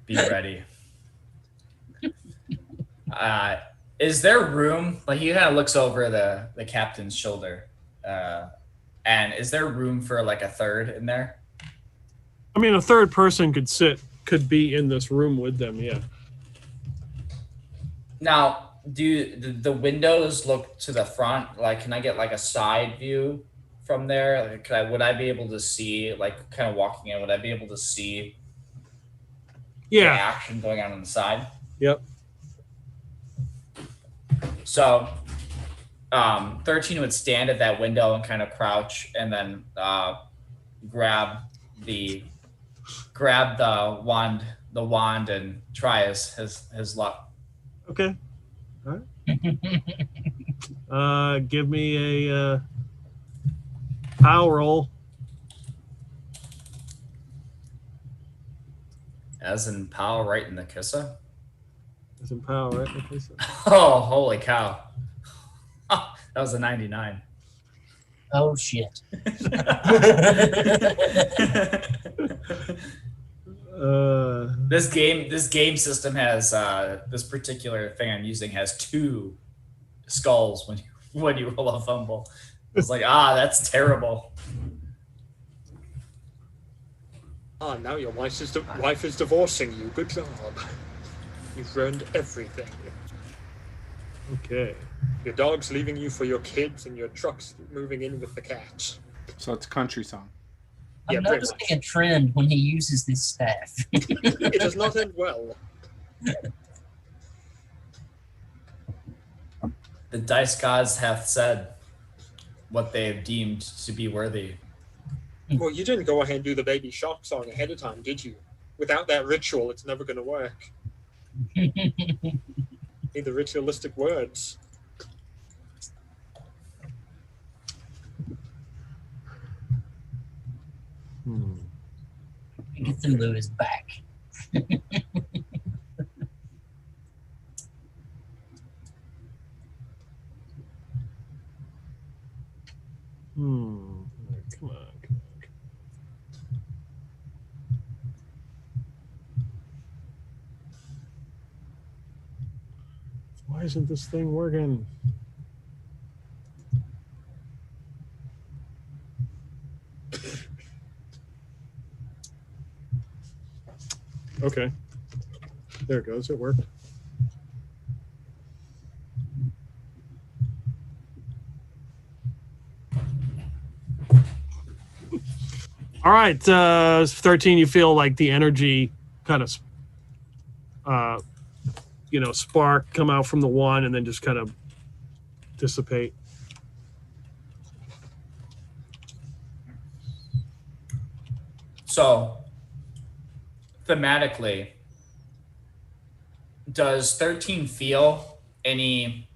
Be ready. Is there room? Like, he kind of looks over the captain's shoulder, and is there room for like a third in there? I mean, a third person could be in this room with them, yeah. Now, do the windows look to the front? Like, can I get like a side view from there? Like, would I be able to see, like, kind of walking in? Would I be able to see the Yeah, action going on the side? yep. So, 13 would stand at that window and kind of crouch, and then grab the wand and try his luck. Okay. All right. Give me a power roll. As in power right in the kisser. Is in power, right? Okay, so- Oh, holy cow! That was a 99. Oh shit. This This game system has this particular thing I'm using has 2 skulls when you roll a fumble. It's like, that's terrible. Now your wife is divorcing you. Good job. You've ruined everything. Okay. Your dog's leaving you for your kids, and your truck's moving in with the cat. So it's a country song. Yeah, I'm pretty noticing much. a trend when he uses this staff. It does not end well. The dice gods hath said what they have deemed to be worthy. Well, you didn't go ahead and do the baby shark song ahead of time, did you? Without that ritual, it's never going to work. Need the ritualistic words. Cthulhu is back. Come on. Why isn't this thing working? Okay. There it goes. It worked. All right, 13. You feel like the energy kind of, spark come out from the one, and then just kind of dissipate. So, thematically, does 13 feel any?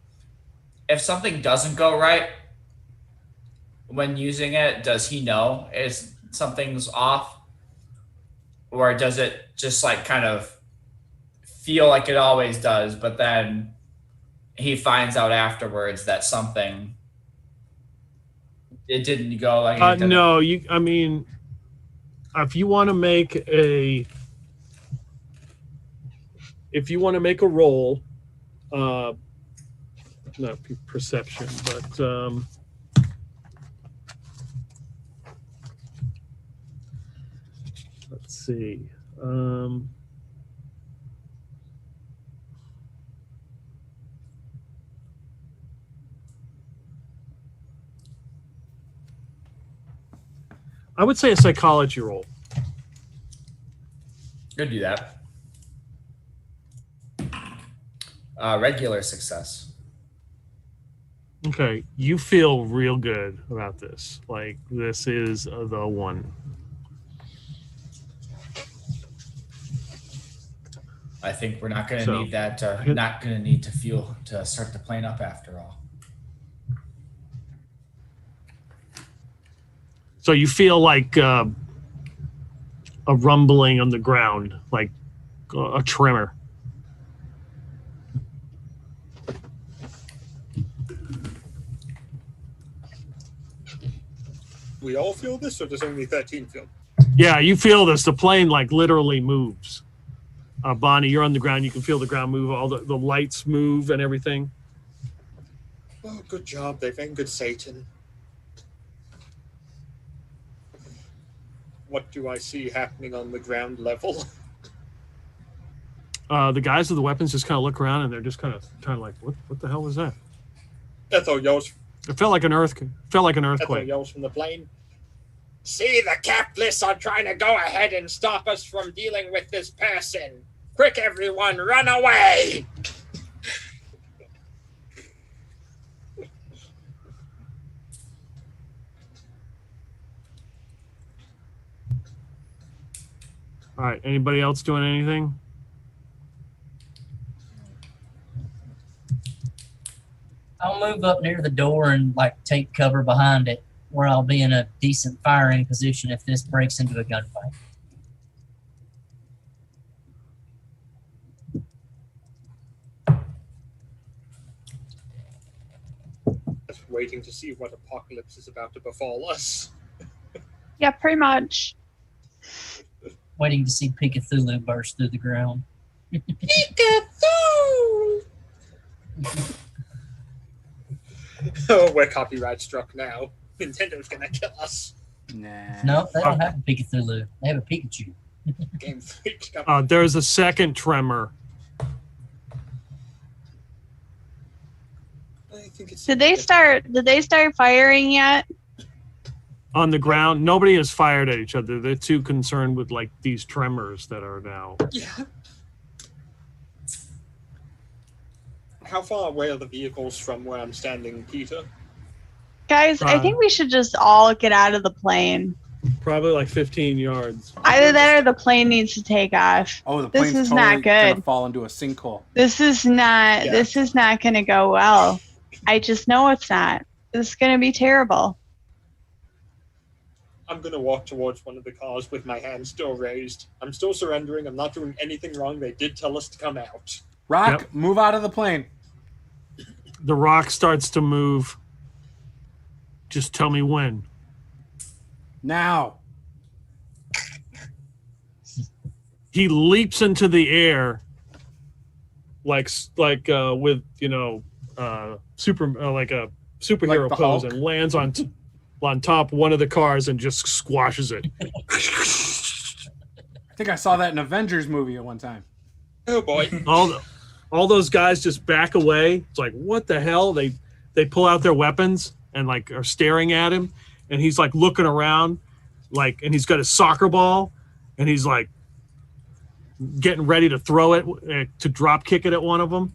If something doesn't go right when using it, does he know is something's off, or does it just like kind of feel like it always does, but then he finds out afterwards that something it didn't go like it didn't. No, if you want to make a roll, not perception, but let's see. I would say a psychology roll. Could do that. Regular success. Okay, you feel real good about this. Like, this is the one. I think we're not going to need that. Not going to need to fuel to start the plane up after all. So you feel like a rumbling on the ground, like a tremor. We all feel this, or does only 13 feel? Yeah, you feel this. The plane like literally moves. Bonnie, you're on the ground. You can feel the ground move. All the lights move and everything. Oh, good job. They've angered Satan. What do I see happening on the ground level? The guys with the weapons just kind of look around and they're just kind of like, what the hell was that? Ethel yells. It felt like an earthquake. Ethel yells from the plane. See, the capitalists are trying to go ahead and stop us from dealing with this person. Quick, everyone, run away! All right. Anybody else doing anything? I'll move up near the door and like take cover behind it, where I'll be in a decent firing position if this breaks into a gunfight. Just waiting to see what apocalypse is about to befall us. Yeah, pretty much. Waiting to see Cthulhu burst through the ground. Pikachu! Oh, we're copyright struck now. Nintendo's gonna kill us. Nah. No, they don't have a Cthulhu. They have a Pikachu. Game Freak. There's a second tremor. I think it's Did they start firing yet? On the ground, nobody has fired at each other. They're too concerned with like these tremors that are now. Yeah. How far away are the vehicles from where I'm standing, Peter? Guys, I think we should just all get out of the plane. Probably like 15 yards. Either that or the plane needs to take off. Oh, the This plane's is totally not good. gonna fall into a sinkhole. This is not going to go well. I just know it's not. This is going to be terrible. I'm going to walk towards one of the cars with my hand still raised. I'm still surrendering. I'm not doing anything wrong. They did tell us to come out. Rock, Yep. move out of the plane. The rock starts to move. Just tell me when. Now. He leaps into the air, like with like a superhero Like the pose, Hulk? and lands on top one of the cars and just squashes it. think I saw that in an Avengers movie at one time. Oh boy. All those guys just back away. It's like, what the hell? They pull out their weapons and like are staring at him, and he's like looking around, like, and he's got his soccer ball, and he's like getting ready to throw it to drop kick it at one of them.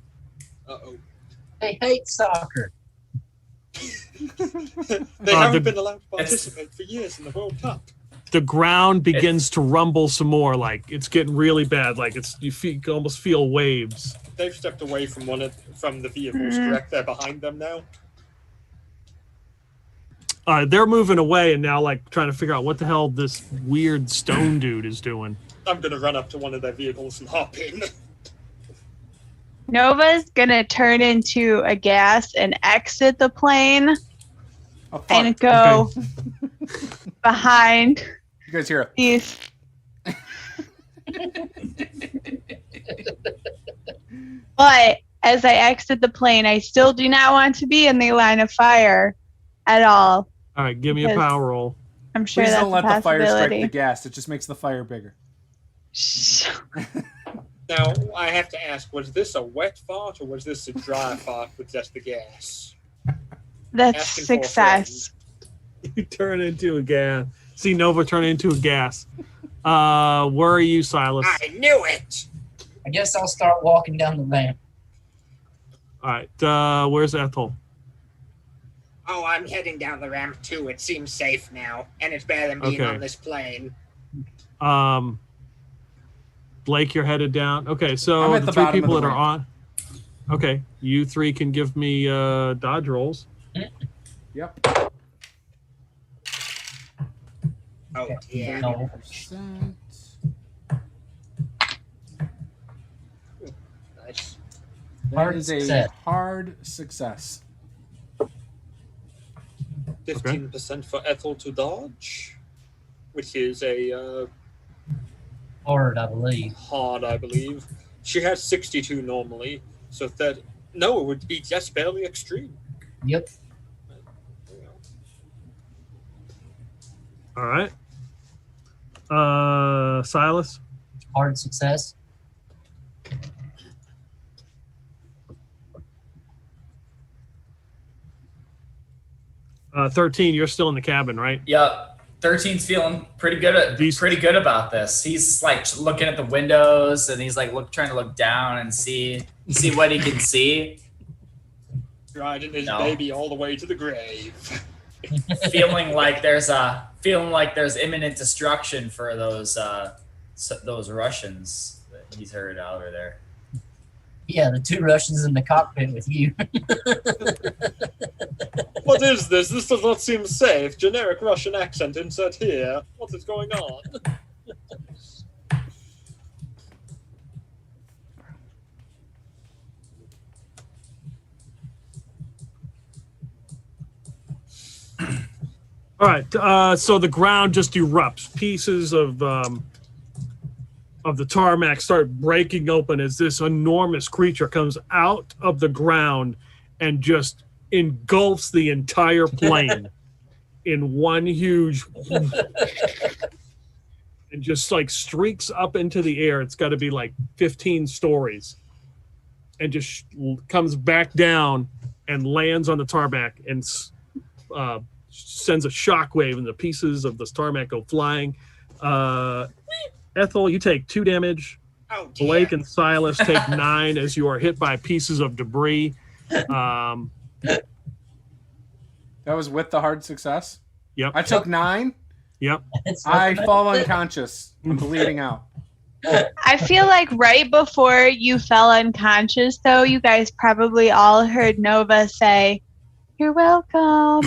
Uh-oh. They hate soccer. They haven't been allowed to participate for years in the World Cup. The ground begins to rumble some more, like it's getting really bad. Like you almost feel waves. They've stepped away from from the vehicles, correct? They're behind them now. They're moving away and now like trying to figure out what the hell this weird stone dude is doing. I'm gonna run up to one of their vehicles and hop in. Nova's gonna turn into a gas and exit the plane and go behind. You guys hear these. But as I exit the plane, I still do not want to be in the line of fire at all. All right, give me a power roll. I'm sure Please that's don't let a the fire strike possibility. the gas. It just makes the fire bigger. Now, I have to ask, was this a wet fart or was this a dry fart with just the gas? That's Asking for a success. You turn into a gas. See Nova turn into a gas. Where are you, Silas? I knew it! I guess I'll start walking down the ramp. All right, where's Ethel? Oh, I'm heading down the ramp too. It seems safe now, and it's better than being Okay. on this plane. Blake, you're headed down. Okay, I'm so at the the three bottom of people the that are on. Okay, you three can give me dodge rolls. Yep. Oh, yeah. No. 30%. Nice. That Hard is a success. hard success. 15% for Ethel to dodge, which is a Hard, I believe. hard, I believe. She has 62 normally, so that no, it would be just barely extreme. Yep. All right. Silas. Hard success. 13. You're still in the cabin, right? Yep. 13's feeling pretty good about this. He's like looking at the windows and he's like trying to look down and see what he can see. Riding his No. baby all the way to the grave. feeling like there's imminent destruction for those Russians that he's heard out over there. Yeah, the two Russians in the cockpit with you. What is this? This does not seem safe. Generic Russian accent insert here. What is going on? All right. So the ground just erupts. Pieces of the tarmac start breaking open as this enormous creature comes out of the ground and just engulfs the entire plane in one huge and just like streaks up into the air. It's got to be like 15 stories and just comes back down and lands on the tarmac and sends a shockwave and the pieces of the tarmac go flying. Ethel, you take 2 damage. Oh, dear. Blake and Silas take 9 as you are hit by pieces of debris. That was with the hard success. Yep. I took 9. Yep. I fall unconscious. I'm bleeding out. I feel like right before you fell unconscious, though, you guys probably all heard Nova say, "You're welcome."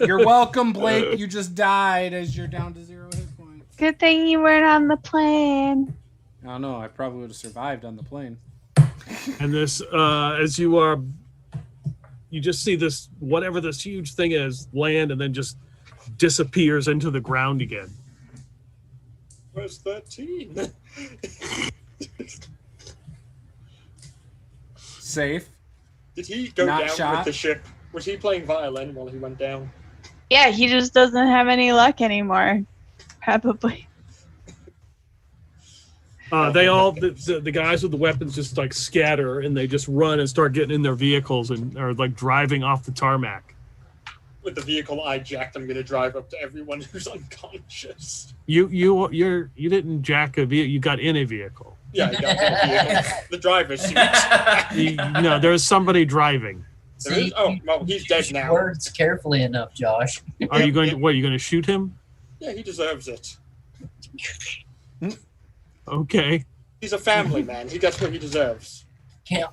You're welcome, Blake. You just died as you're down to 0 hit points. Good thing you weren't on the plane. I don't know. I probably would have survived on the plane. And this, as you just see this, whatever this huge thing is, land and then just disappears into the ground again. Where's 13? Safe. Did he go Not down shot? with the ship? Was he playing violin while he went down? Yeah, he just doesn't have any luck anymore. Probably. They all the guys with the weapons just like scatter and they just run and start getting in their vehicles and are like driving off the tarmac. With the vehicle I jacked, I'm gonna drive up to everyone who's unconscious. You didn't jack a vehicle. You got in a vehicle. Yeah, I got in the vehicle. The driver's seat. No, there's somebody driving. There is? Oh, well, he's dead now. Words carefully enough, Josh. Are you going to? What? Are you going to shoot him? Yeah, he deserves it. Okay. He's a family man. He gets what he deserves.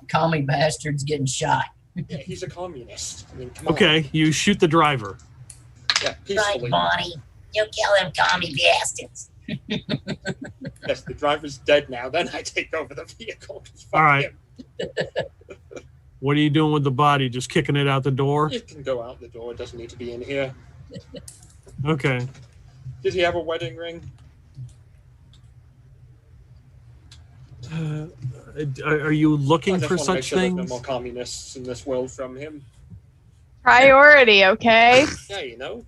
Commie bastards getting shot. Yeah, he's a communist. I mean, come Okay, on. you shoot the driver. Yeah, Right, peacefully. Bonnie. You kill them commie bastards. Yes, the driver's dead now. Then I take over the vehicle. All right. Him. What are you doing with the body? Just kicking it out the door? It can go out the door. It doesn't need to be in here. Okay. Did he have a wedding ring? Are you looking I just for want to make such sure there's things? no more communists in this world from him. Priority, okay? Yeah, you know.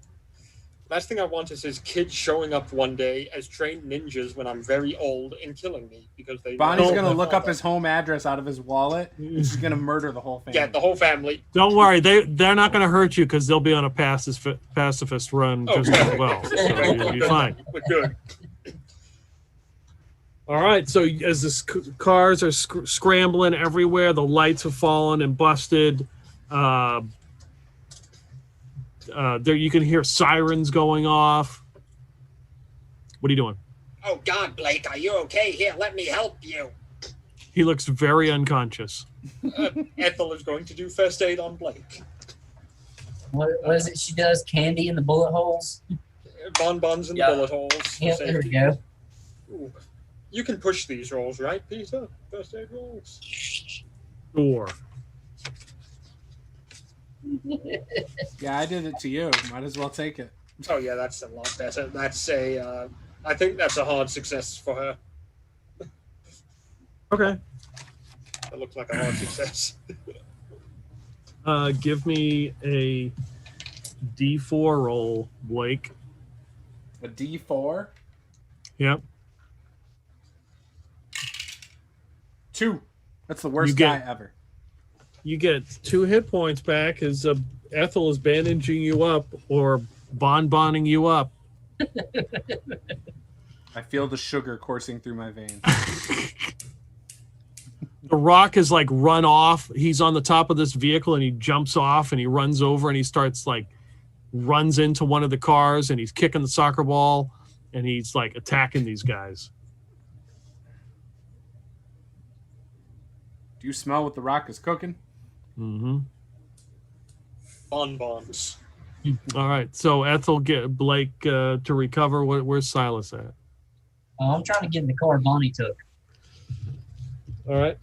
Last thing I want is his kids showing up one day as trained ninjas when I'm very old and killing me because they. Bonnie's know gonna my look up father. his home address out of his wallet. And she's gonna murder the whole family. Yeah, the whole family. Don't worry, they're not going to hurt you because they'll be on a pacifist run just Okay. as well. So you'll be fine. We're good. All right. So as the cars are scrambling everywhere, the lights have fallen and busted. There you can hear sirens going off. What are you doing? Oh God, Blake, are you okay? Here, let me help you. He looks very unconscious. Ethel is going to do first aid on Blake. What is it she does? Candy in the bullet holes? Bonbons in Yeah. the bullet holes. for Yeah, there we safety. go. Ooh. You can push these rolls, right, Peter? First aid rolls. Sure. Yeah, I did it to you. Might as well take it. Oh yeah, that's a lot better. That's a. I think that's a hard success for her. Okay. That looks like a hard success. Give me a D4 roll, Blake. A D4. Yep. 2. That's the worst You get- guy ever. You get 2 hit points back as Ethel is bandaging you up or bonboning you up. I feel the sugar coursing through my veins. The Rock is like run off. He's on the top of this vehicle and he jumps off and he runs over and he starts like runs into one of the cars and he's kicking the soccer ball and he's like attacking these guys. Do you smell what the Rock is cooking? Mm-hmm. Bonbons. All right. So Ethel get Blake to recover. Where's Silas at? Oh, I'm trying to get in the car Bonnie took. All right.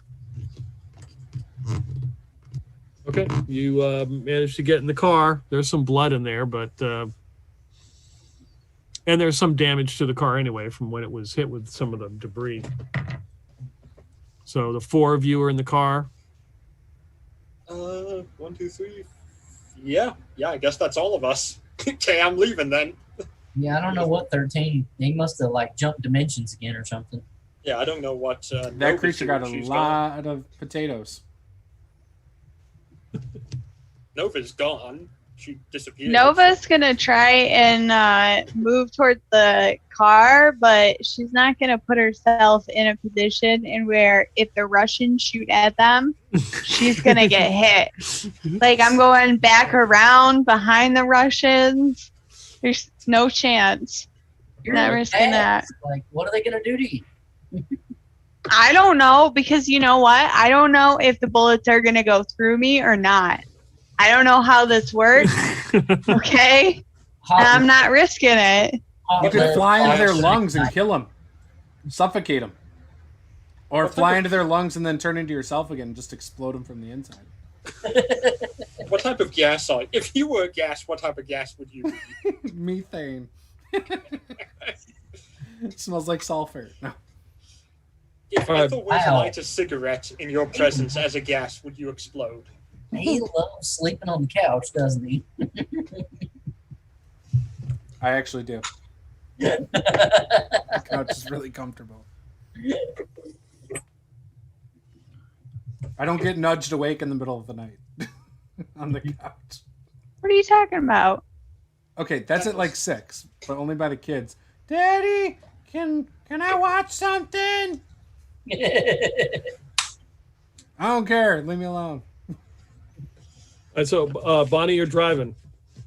Okay. You managed to get in the car. There's some blood in there, but and there's some damage to the car anyway from when it was hit with some of the debris. So the 4 of you are in the car. 1, 2, 3. Yeah, I guess that's all of us. Okay, I'm leaving then. Yeah, I don't know what 13. They must have like jumped dimensions again or something. Yeah, I don't know what. That Nova's creature got a doing. She's lot of potatoes. Gone. Nova's gone. She disappeared. Nova's gonna try and move towards the car, but she's not gonna put herself in a position in where if the Russians shoot at them, she's gonna get hit. Like I'm going back around behind the Russians. There's no chance. You're Not in risking gas. Like, what are they gonna do to you? I don't know because you know what? I don't know if the bullets are gonna go through me or not. I don't know how this works. Okay, and I'm not risking it. You could fly into their lungs and kill them. Suffocate them. Or fly into their lungs and then turn into yourself again and just explode them from the inside. What type of gas are? If you were gas, what type of gas would you be? Methane. It smells like sulfur. No. If Ethel were to Wow. light a cigarette in your presence as a gas, would you explode? He loves sleeping on the couch, doesn't he? I actually do. The couch is really comfortable. I don't get nudged awake in the middle of the night on the couch. What are you talking about? Okay, that's at like 6, but only by the kids. Daddy, can I watch something? I don't care. Leave me alone. And so, Bonnie, you're driving.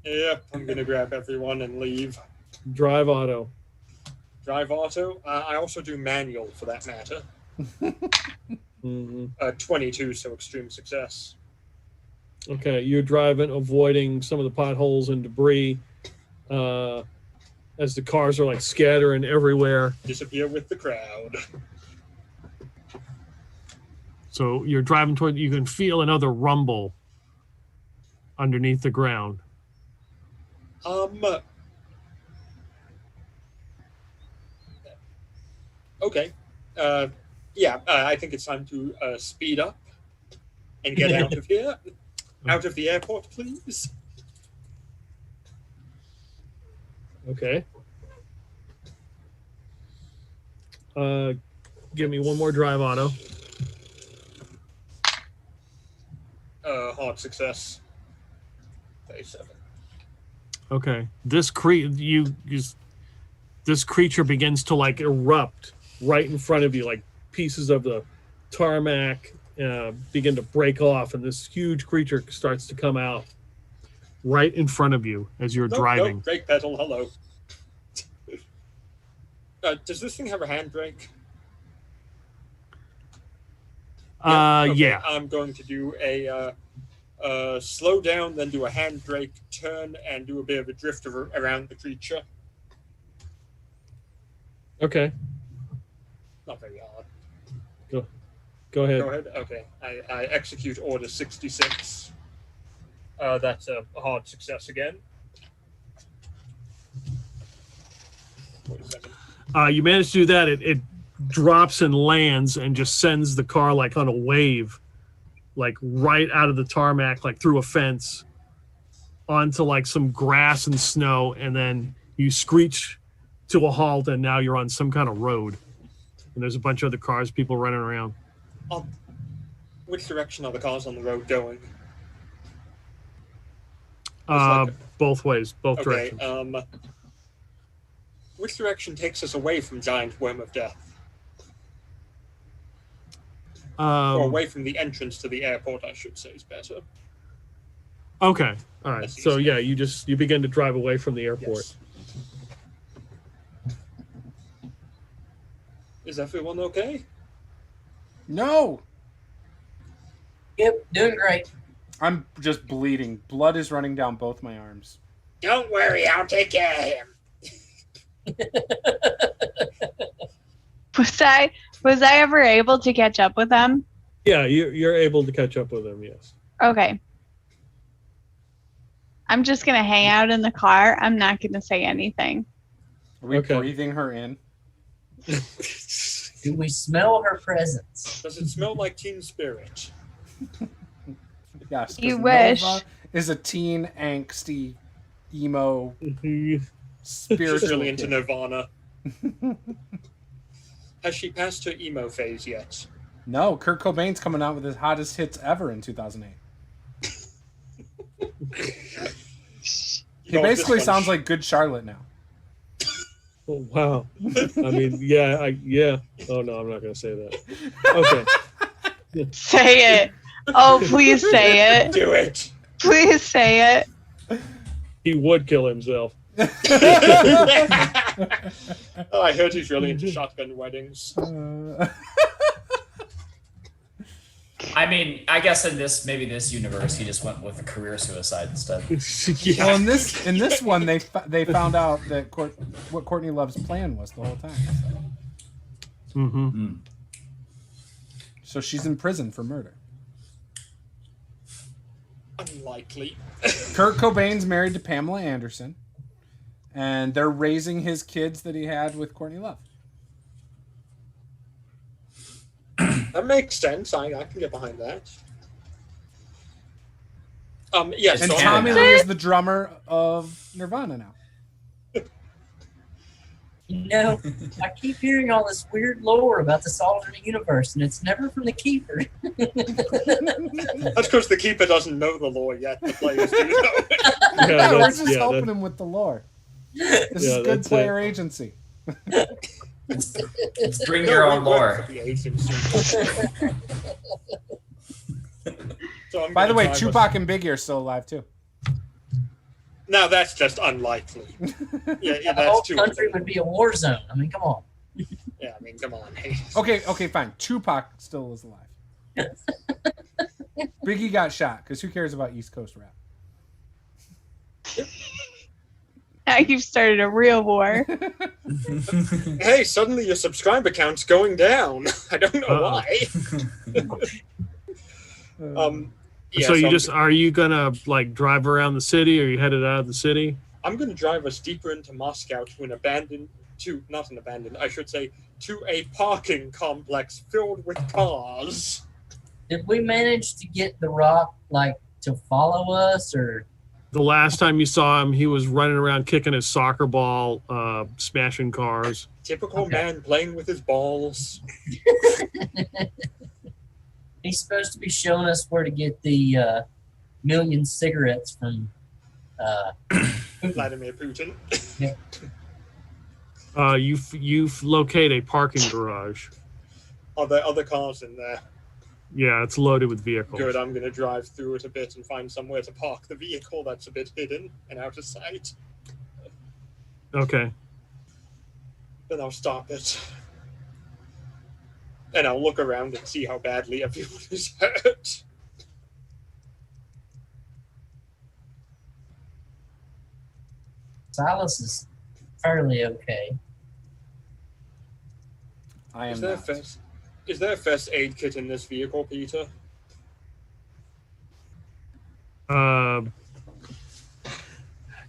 Yep, I'm gonna grab everyone and leave. Drive auto. Drive auto. I also do manual for that matter. Mm-hmm. 22, so extreme success. Okay, you're driving, avoiding some of the potholes and debris as the cars are like scattering everywhere. Disappear with the crowd. So you're driving toward, you can feel another rumble underneath the ground. Okay. I think it's time to speed up and get out of here. Out of the airport, please. Okay. Give me one more drive auto. Hard success. 37. Okay. This creature begins to like erupt right in front of you, like pieces of the tarmac begin to break off, and this huge creature starts to come out right in front of you as you're driving. No, brake pedal, hello. Does this thing have a handbrake? Okay, yeah. I'm going to do a slow down, then do a handbrake, turn, and do a bit of a drift around the creature. Okay. Not very hard. Go ahead. Go ahead. Okay. I execute order 66. That's a hard success again. 47. You manage to do that. It drops and lands and just sends the car like on a wave, like right out of the tarmac, like through a fence onto like some grass and snow, and then you screech to a halt, and now you're on some kind of road. And there's a bunch of other cars, people running around. Which direction are the cars on the road going? Both ways, both directions. Which direction takes us away from Giant Worm of Death? Or away from the entrance to the airport, I should say, is better. Okay, all right. So yeah, you begin to drive away from the airport. Yes. Is everyone okay? No! Yep, doing great. I'm just bleeding. Blood is running down both my arms. Don't worry, I'll take care of him. Was I ever able to catch up with them? Yeah, you're able to catch up with them, yes. Okay. I'm just going to hang out in the car. I'm not going to say anything. Are we breathing her in? Do we smell her presence? Does it smell like Teen Spirit? Yes. You wish. Nova is a teen, angsty, emo, spiritual She's really into kid. Nirvana. Has she passed her emo phase yet? No, Kurt Cobain's coming out with his hottest hits ever in 2008. He basically sounds like Good Charlotte now. Oh, wow. I mean, yeah. Oh, no, I'm not going to say that. Okay. Say it. Oh, please say it. Do it. Please say it. He would kill himself. Oh, I heard he's really into shotgun weddings. I mean, I guess in this universe, he just went with a career suicide instead. Yeah. Well, in this one, they found out that what Courtney Love's plan was the whole time. So. Mm-hmm. So she's in prison for murder. Unlikely. Kurt Cobain's married to Pamela Anderson, and they're raising his kids that he had with Courtney Love. That makes sense. I can get behind that. Yes. And so Tommy Lee is the drummer of Nirvana now. You know, I keep hearing all this weird lore about this alternate universe, and it's never from the Keeper. That's because the Keeper doesn't know the lore yet. The players do know it. Yeah, we're just helping him with the lore. This is good player agency. Bring your own lore. So by the way, Tupac and Biggie are still alive too. Now that's just unlikely. Yeah, the that's whole too country unlikely. would be a war zone. I mean, come on. Yeah, I mean, come on. Hey. Okay, fine. Tupac still is alive. Biggie got shot because who cares about East Coast rap? Now you've started a real war. Hey, suddenly your subscriber count's going down. I don't know why. Yeah, so you are you gonna like drive around the city, or are you headed out of the city? I'm gonna drive us deeper into Moscow to to a parking complex filled with cars. Did we manage to get the Rock to follow us, or? The last time you saw him, he was running around kicking his soccer ball, smashing cars. Typical man playing with his balls. He's supposed to be showing us where to get the million cigarettes from Vladimir Putin. You've located a parking garage. Are there other cars in there? Yeah, it's loaded with vehicles. Good, I'm going to drive through it a bit and find somewhere to park the vehicle that's a bit hidden and out of sight. Okay. Then I'll stop it. And I'll look around and see how badly everyone is hurt. Silas is fairly okay. I am Is there a first aid kit in this vehicle, Peter?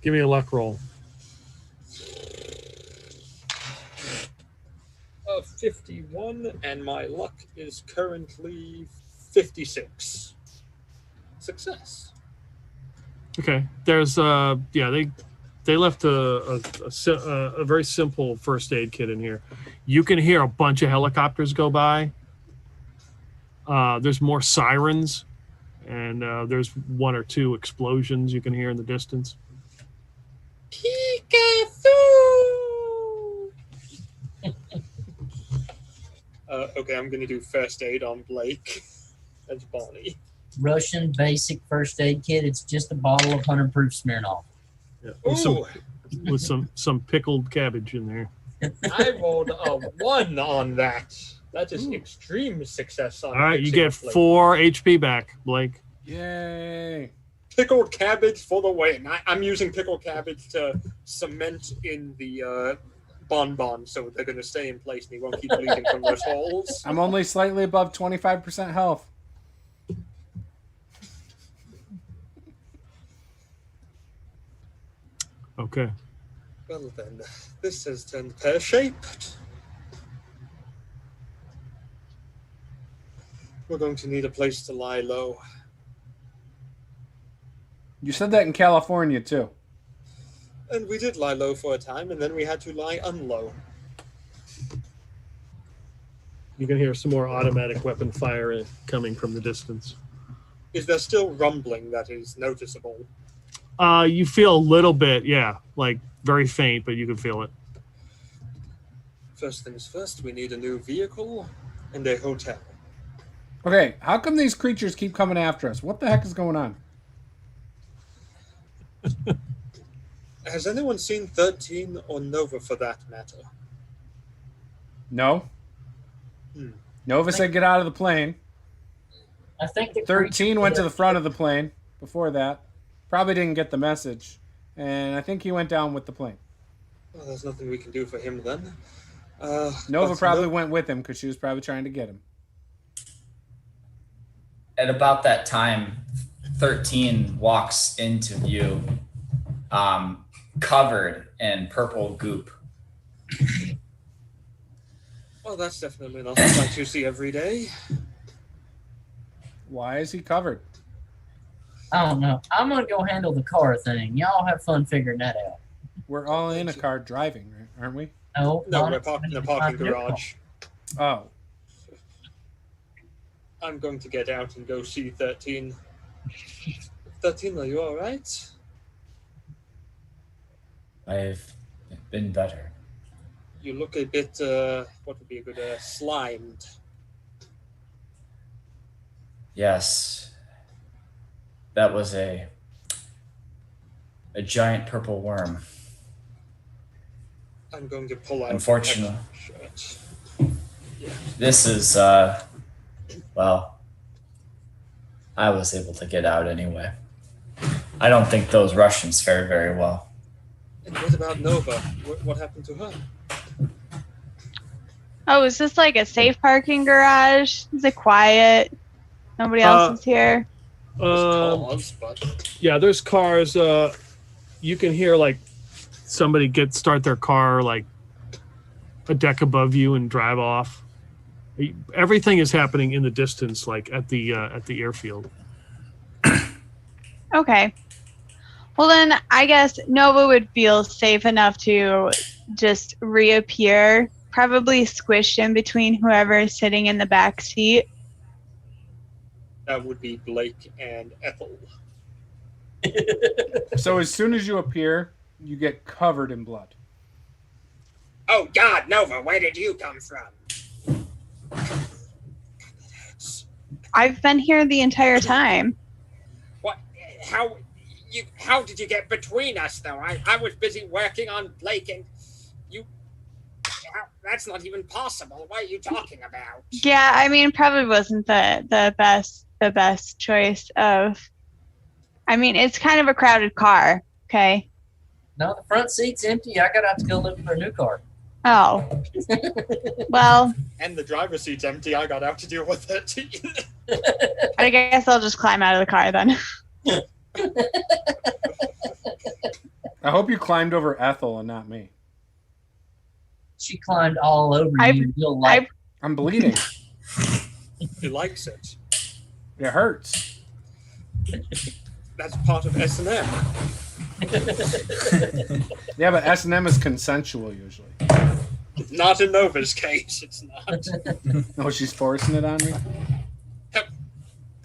Give me a luck roll. 51, and my luck is currently 56. Success. Okay. There's they left a very simple first aid kit in here. You can hear a bunch of helicopters go by. There's more sirens, and there's one or two explosions you can hear in the distance. Pikachu! Okay, I'm going to do first aid on Blake. That's Bonnie. Russian basic first aid kit. It's just a bottle of 100-proof Smirnoff. Yeah, with some pickled cabbage in there. I rolled a 1 on that. That is extreme success on. All right, you get 4 HP back, Blake. Yay! Pickled cabbage for the win. I'm using pickled cabbage to cement in the bonbon, so they're going to stay in place and he won't keep bleeding from those holes. I'm only slightly above 25% health. Okay. Well then, this has turned pear-shaped. We're going to need a place to lie low. You said that in California, too. And we did lie low for a time, and then we had to lie unlow. You can hear some more automatic weapon fire coming from the distance. Is there still rumbling that is noticeable? You feel a little bit, yeah, like very faint, but you can feel it. First things first, we need a new vehicle and a hotel. Okay, how come these creatures keep coming after us? What the heck is going on? Has anyone seen 13 or Nova for that matter? No. Nova said get out of the plane. I think the 13 went to the front of the plane before that. Probably didn't get the message. And I think he went down with the plane. Well, there's nothing we can do for him then. Nova probably went with him because she was probably trying to get him. At about that time, 13 walks into view, covered in purple goop. Well, that's definitely not what you see every day. Why is he covered? I don't know. I'm going to go handle the car thing. Y'all have fun figuring that out. We're all in a car driving, aren't we? No, No, not we're if parked in a somebody parking finds your car. garage. Oh, I'm going to get out and go see 13. 13, are you alright? I've been better. You look a bit, what would be a good, slimed. Yes. That was a giant purple worm. I'm going to pull out Unfortunately. a shirt. This is, well, I was able to get out anyway. I don't think those Russians fared very well. And what about Nova? What happened to her? Oh, is this like a safe parking garage? Is it quiet? Nobody else is here? There's cars, but Yeah, there's cars. You can hear like somebody start their car like a deck above you and drive off. Everything is happening in the distance, like at the airfield. Okay. Well, then I guess Nova would feel safe enough to just reappear, probably squished in between whoever is sitting in the back seat. that would be Blake and Ethel. so as soon as you appear, you get covered in blood. Oh God, Nova, where did you come from? I've been here the entire time. What? How did you get between us, though? I was busy working on Blake, and you. That's not even possible. What are you talking about? Yeah, I mean, probably wasn't the best choice of. I mean, it's kind of a crowded car. Okay. No, the front seat's empty. I got out to go look for a new car. Oh. Well. And the driver's seat's empty. I got out to deal with 13. I guess I'll just climb out of the car then. I hope you climbed over Ethel and not me. She climbed all over you. You'll like. I'm bleeding. He likes it. It hurts. That's part of S&M. Yeah, but S&M is consensual usually. Not in Nova's case, it's not. Oh, she's forcing it on me?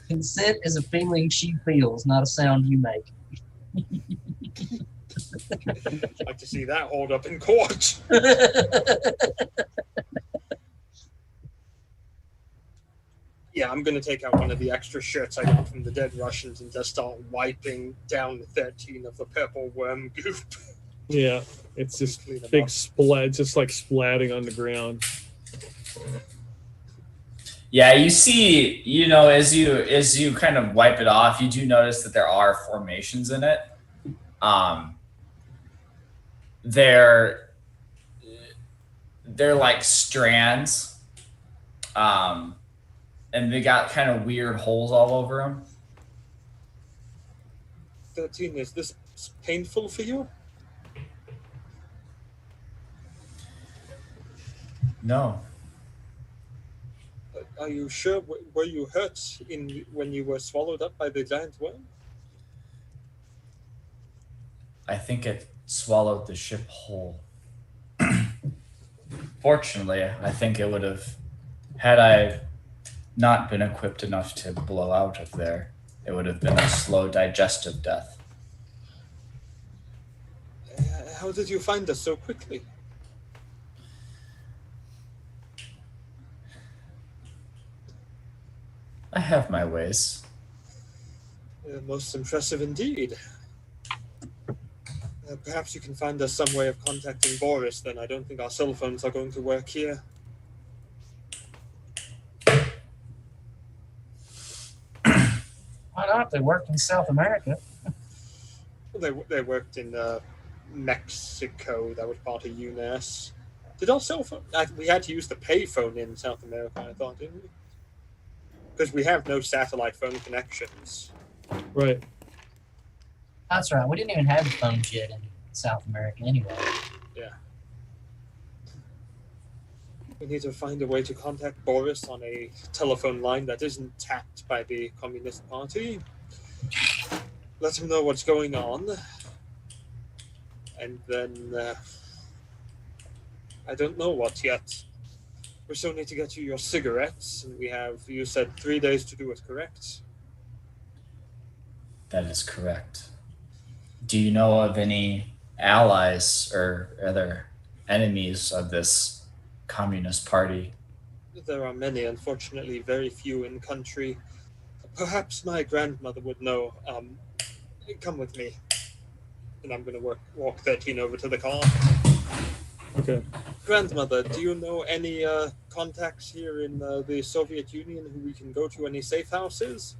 Consent is a feeling she feels, not a sound you make. I'd like to see that hold up in court. Yeah, I'm going to take out one of the extra shirts I got from the dead Russians and just start wiping down 13 of the purple worm goop. Yeah, it's just Clean 'em big up. splat, just like splatting on the ground. Yeah, you see, as you kind of wipe it off, you do notice that there are formations in it. They're like strands, and they got kind of weird holes all over them. 13, is this painful for you? No. Are you sure? Were you hurt when you were swallowed up by the giant worm? I think it swallowed the ship whole. Fortunately, I think it would have, had I not been equipped enough to blow out of there, it would have been a slow digestive death. How did you find us so quickly? I have my ways. Most impressive indeed. Perhaps you can find us some way of contacting Boris, then. I don't think our cell phones are going to work here. Why not? They worked in South America. They worked in Mexico. That was part of UNAS. Did our cell phone... we had to use the payphone in South America, I thought, didn't we? Because we have no satellite phone connections. Right. That's right. We didn't even have phones yet in South America anyway. Yeah. We need to find a way to contact Boris on a telephone line that isn't tapped by the Communist Party. Let him know what's going on. And then I don't know what yet. We still need to get you your cigarettes, and we have, you said, 3 days to do it, correct? That is correct. Do you know of any allies or other enemies of this Communist Party? There are many, unfortunately, very few in country. Perhaps my grandmother would know. Come with me. And I'm going to walk 13 over to the car. Okay. Grandmother, do you know any contacts here in the Soviet Union who we can go to, any safe houses?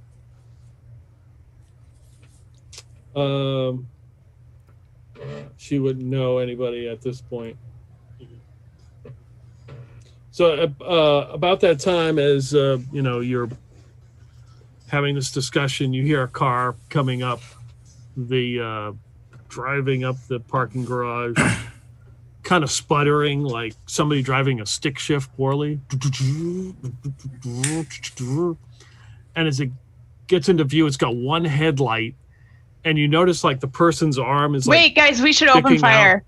She wouldn't know anybody at this point. So about that time, as you're having this discussion, you hear a car coming up driving up the parking garage, kind of sputtering like somebody driving a stick shift poorly. And as it gets into view, it's got one headlight, and you notice like the person's arm is like, wait, guys, we should open fire.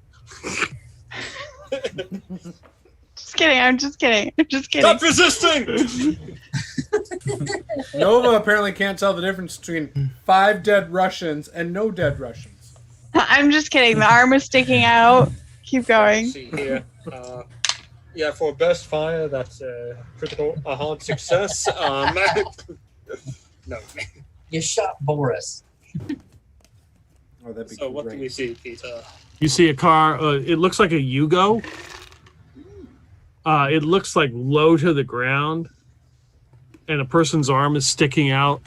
I'm just kidding. Stop resisting! Nova apparently can't tell the difference between 5 dead Russians and no dead Russians. I'm just kidding. The arm is sticking out. Keep going. Let's see here. Yeah, for best fire, that's a hard success. No. You shot Boris. Oh, that'd be So what great. do we see, Peter? you see a car. It looks like a Yugo. It looks like low to the ground, and a person's arm is sticking out.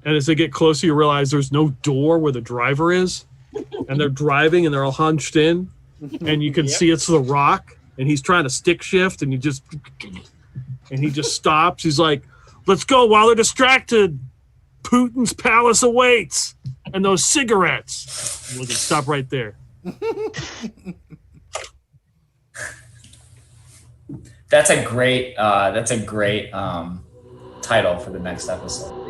And as they get closer, you realize there's no door where the driver is, and they're driving and they're all hunched in, and you can see it's the Rock, and he's trying to stick shift, and he just stops. He's like, "Let's go while they're distracted. Putin's palace awaits, and those cigarettes." We'll just stop right there. That's a great title for the next episode.